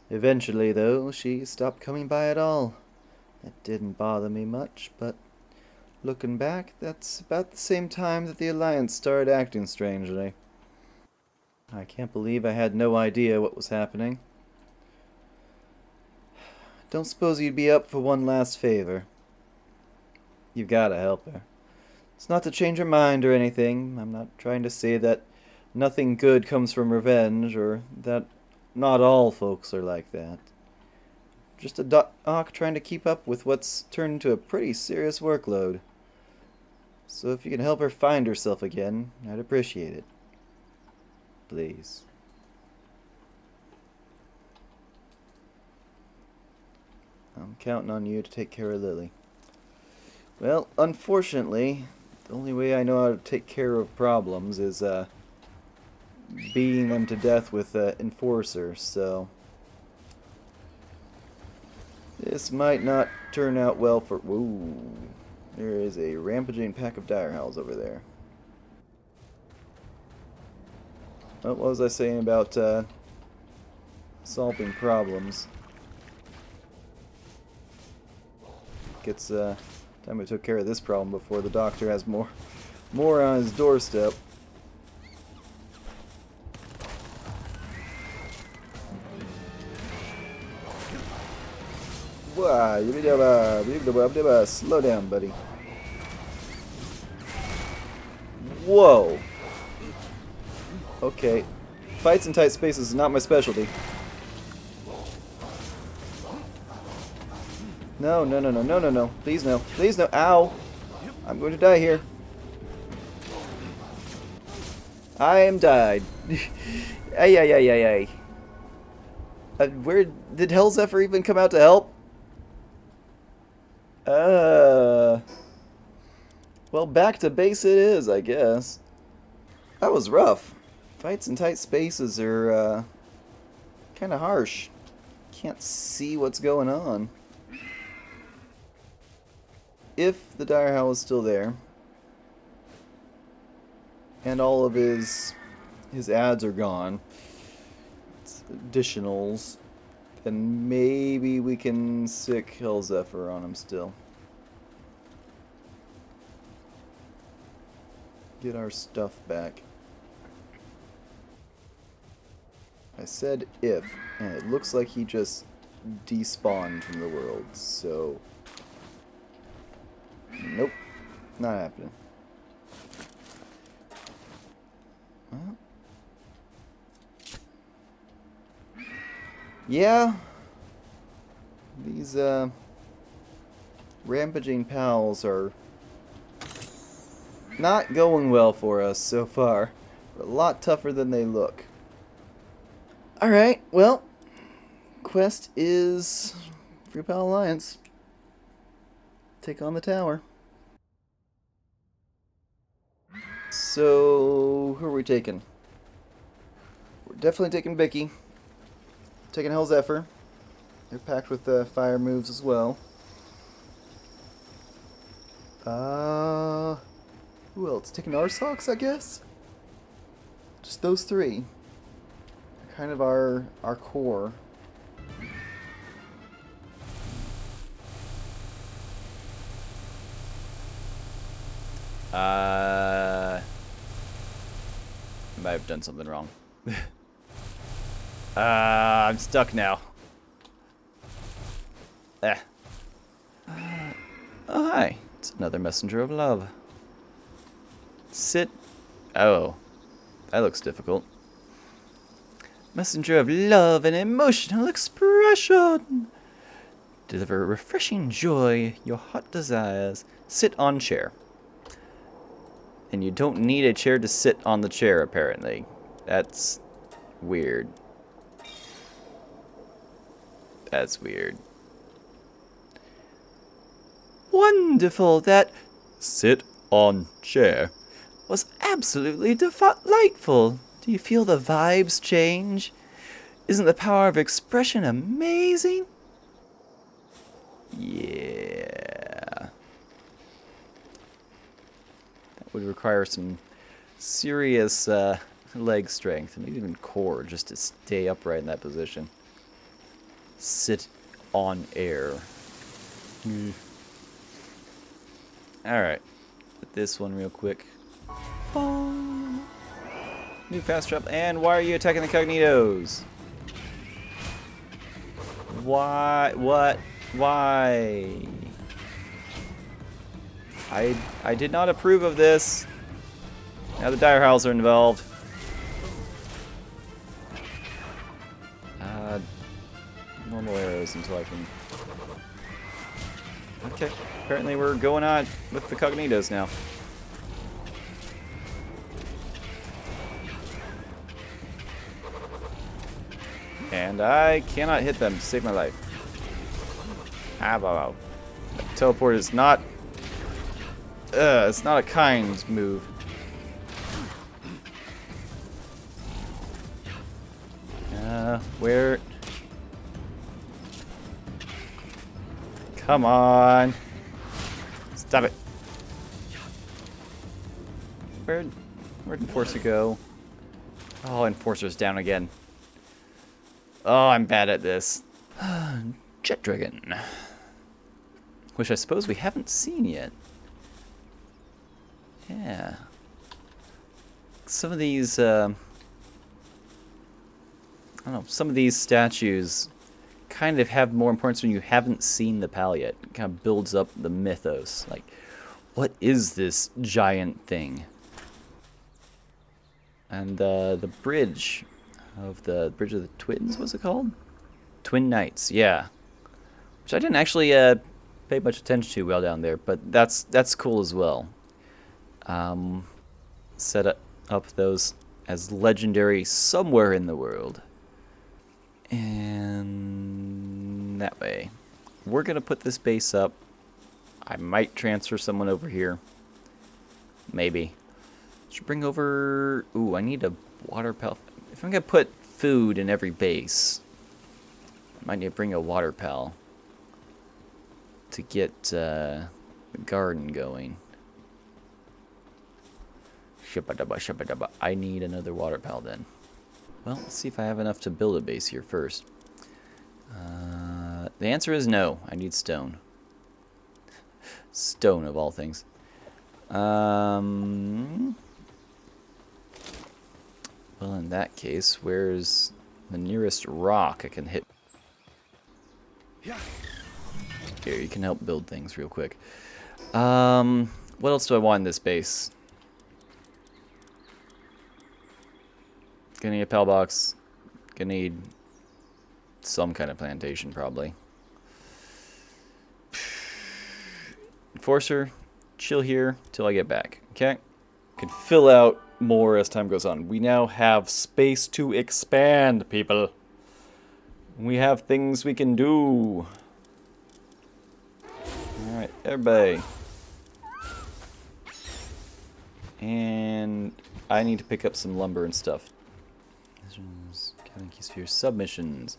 Eventually, though, she stopped coming by at all. That didn't bother me much, but looking back, that's about the same time that the Alliance started acting strangely. I can't believe I had no idea what was happening. Don't suppose you'd be up for one last favor? You've gotta help her. It's not to change her mind or anything. I'm not trying to say that nothing good comes from revenge, or that not all folks are like that. Just a doc trying to keep up with what's turned into a pretty serious workload. So if you can help her find herself again, I'd appreciate it. Please. I'm counting on you to take care of Lily. Well, unfortunately, the only way I know how to take care of problems is, beating them to death with Enforcer, so this might not turn out well for... Whoa. There is a rampaging pack of dire howls over there. Well, what was I saying about solving problems? Gets time we took care of this problem before the doctor has more on his doorstep. Slow down, buddy. Whoa. Okay. Fights in tight spaces is not my specialty. No, no, no, no, no, no, no. Please no. Please no. Ow. I'm going to die here. I am died. Ay, ay, ay, ay, ay. Where did Hell Zephyr even come out to help? Well, back to base it is, I guess. That was rough. Fights in tight spaces are, kind of harsh. Can't see what's going on. If the dire howl is still there, and all of his ads are gone, it's additionals, then maybe we can sick Hell Zephyr on him still. Get our stuff back. I said if, and it looks like he just despawned from the world, so... Nope, not happening. Well, yeah, these rampaging pals are not going well for us so far. We're a lot tougher than they look. Alright, well, quest is Free Pal Alliance. Take on the tower. So, who are we taking? We're definitely taking Vicky. Taking Hell Zephyr. They're packed with fire moves as well. Who else? Taking Arsox, I guess? Just those three. They're kind of our core. I might have done something wrong. I'm stuck now. Oh, hi. It's another messenger of love. Sit. Oh, that looks difficult. Messenger of love and emotional expression. Deliver refreshing joy, your heart desires. Sit on chair. And you don't need a chair to sit on the chair, apparently. That's weird. That's weird. Wonderful, that sit on chair was absolutely delightful. Do you feel the vibes change? Isn't the power of expression amazing? Yeah. Would require some serious leg strength, and maybe even core, just to stay upright in that position. Sit on air. Alright, put this one real quick. Boom. New fast trap, and why are you attacking the Cognitos? Why? What? Why? I did not approve of this. Now the dire howls are involved. Normal arrows until I can... Okay, apparently we're going on with the Cognitos now. And I cannot hit them to save my life. Wow. That teleport is not... it's not a kind move. Where? Come on. Stop it. Where'd Enforcer go? Oh, Enforcer's down again. Oh, I'm bad at this. Jet Dragon. Which I suppose we haven't seen yet. Yeah. Some of these, I don't know, some of these statues kind of have more importance when you haven't seen the pal yet. It kind of builds up the mythos. Like, what is this giant thing? And the bridge of the Twins, what's it called? Twin Knights, yeah. Which I didn't actually pay much attention to while down there, but that's cool as well. Set up those as legendary somewhere in the world. And that way. We're going to put this base up. I might transfer someone over here. Maybe. Should bring over... Ooh, I need a water pal. If I'm going to put food in every base, Might need to bring a water pal to get the garden going. Shabba-dabba, shabba-dabba. I need another water pal then. Well, let's see if I have enough to build a base here first. The answer is no. I need stone. Stone, of all things. Well, in that case, where's the nearest rock I can hit? Here, you can help build things real quick. What else do I want in this base? Gonna need a pal box. Gonna need some kind of plantation, probably. Enforcer, chill here till I get back, okay? Can fill out more as time goes on. We now have space to expand, people. We have things we can do. Alright, everybody. And I need to pick up some lumber and stuff. Gathering keys for your submissions.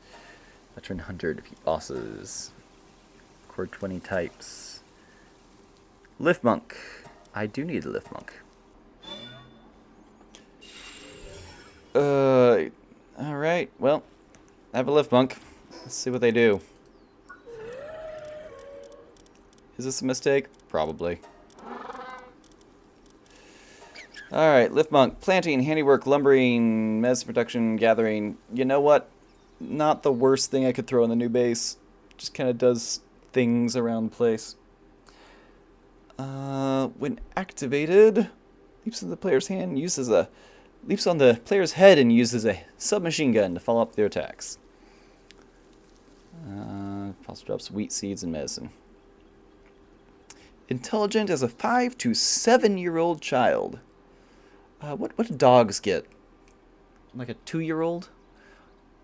Veteran hunter, defeat bosses. Core 20 types. Lift monk. I do need a lift monk. Alright, well, I have a lift monk. Let's see what they do. Is this a mistake? Probably. Alright, lift monk. Planting, handiwork, lumbering, medicine production, gathering. You know what? Not the worst thing I could throw in the new base. Just kind of does things around the place. When activated, leaps on the player's hand, leaps on the player's head and uses a submachine gun to follow up their attacks. Also drops wheat seeds and medicine. Intelligent as a 5 to 7-year-old child. What do dogs get? Like a 2-year-old?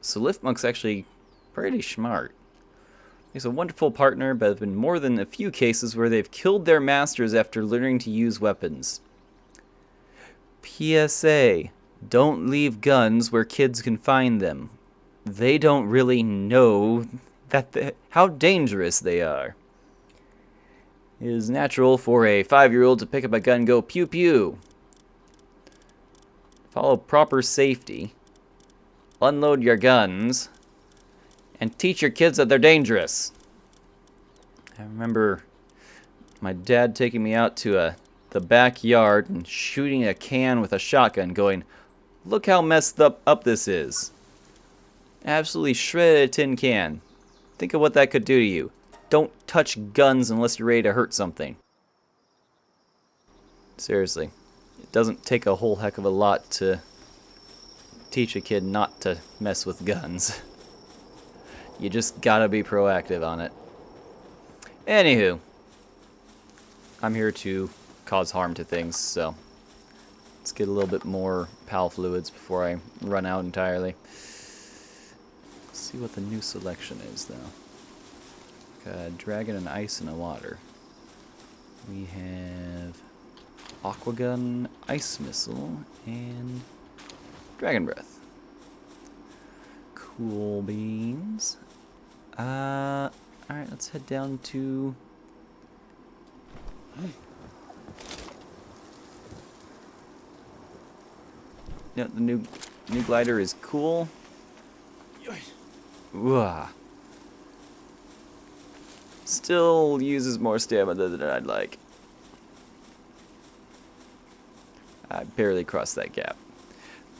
So Lift Monk's actually pretty smart. He's a wonderful partner, but there have been more than a few cases where they've killed their masters after learning to use weapons. PSA, don't leave guns where kids can find them. They don't really know how dangerous they are. It is natural for a 5-year-old to pick up a gun and go pew pew. Follow proper safety. Unload your guns. And teach your kids that they're dangerous. I remember my dad taking me out to the backyard and shooting a can with a shotgun going, look how messed up this is. Absolutely shredded tin can. Think of what that could do to you. Don't touch guns unless you're ready to hurt something. Seriously. It doesn't take a whole heck of a lot to teach a kid not to mess with guns. You just gotta be proactive on it. Anywho. I'm here to cause harm to things, so let's get a little bit more PAL fluids before I run out entirely. Let's see what the new selection is, though. Dragon and ice and a water. We have Aqua Gun, Ice Missile, and Dragon Breath. Cool beans. Alright, let's head down to... Yeah, the new glider is cool. Wah. Still uses more stamina than I'd like. I barely crossed that gap.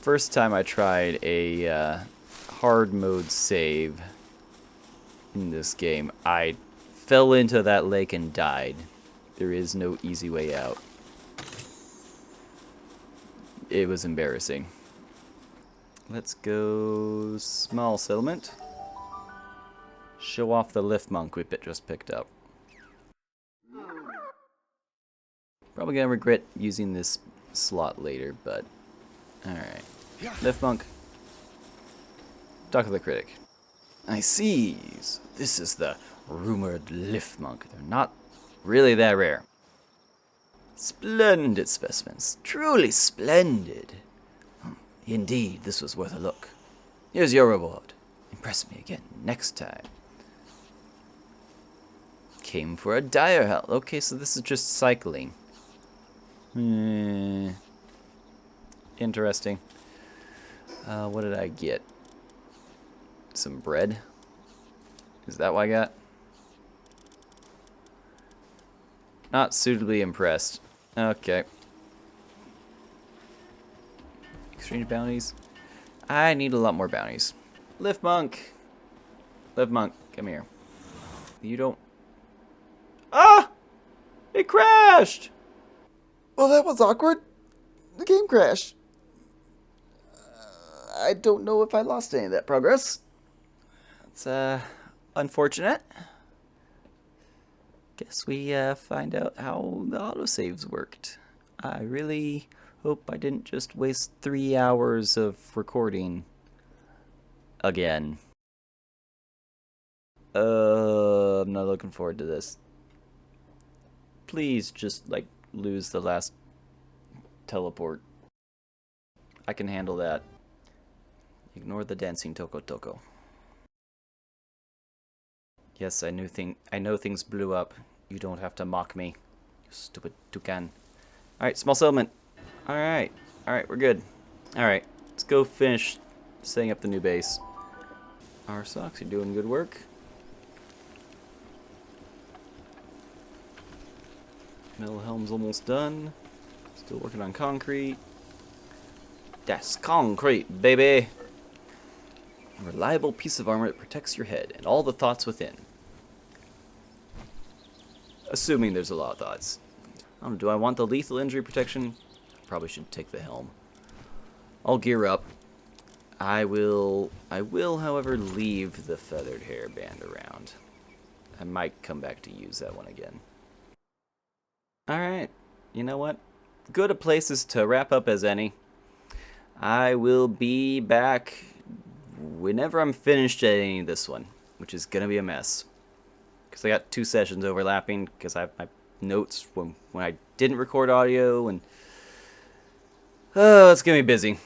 First time I tried a hard mode save in this game, I fell into that lake and died. There is no easy way out. It was embarrassing. Let's go small settlement. Show off the lift monk we just picked up. Probably gonna regret using this slot later, but alright. Lift monk. Talk to the critic. I see. So this is the rumored lift monk. They're not really that rare. Splendid specimens. Truly splendid. Indeed, this was worth a look. Here's your reward. Impress me again next time. Came for a dire hell. Okay, so this is just cycling. Interesting. What did I get? Some bread? Is that what I got? Not suitably impressed. Okay. Exchange bounties. I need a lot more bounties. Lift Monk. Lift Monk, come here. You don't... Ah! It crashed! Well, that was awkward. The game crashed. I don't know if I lost any of that progress. It's, unfortunate. Guess we, find out how the autosaves worked. I really hope I didn't just waste 3 hours of recording. Again. I'm not looking forward to this. Please just, like, lose the last teleport. I can handle that. Ignore the dancing Toko Toko. Yes, I know things blew up. You don't have to mock me. You stupid toucan. Alright, small settlement. Alright, we're good. Alright, let's go finish setting up the new base. Our socks, you're doing good work. Metal helm's almost done. Still working on concrete. That's concrete, baby! A reliable piece of armor that protects your head and all the thoughts within. Assuming there's a lot of thoughts. Do I want the lethal injury protection? Probably should take the helm. I'll gear up. I will, however, leave the feathered hairband around. I might come back to use that one again. Alright, you know what? Good a places to wrap up as any. I will be back whenever I'm finished editing this one, which is going to be a mess. Because I got 2 sessions overlapping, because I have my notes when I didn't record audio, and it's going to be busy.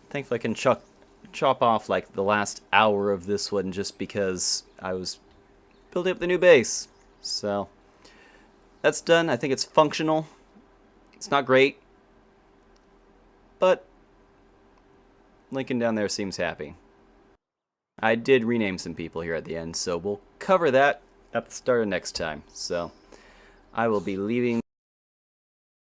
Thankfully I can chop off like the last hour of this one just because I was building up the new base. So that's done. I think it's functional. It's not great, but Lincoln down there seems happy. I did rename some people here at the end, so we'll cover that at the start of next time. So I will be leaving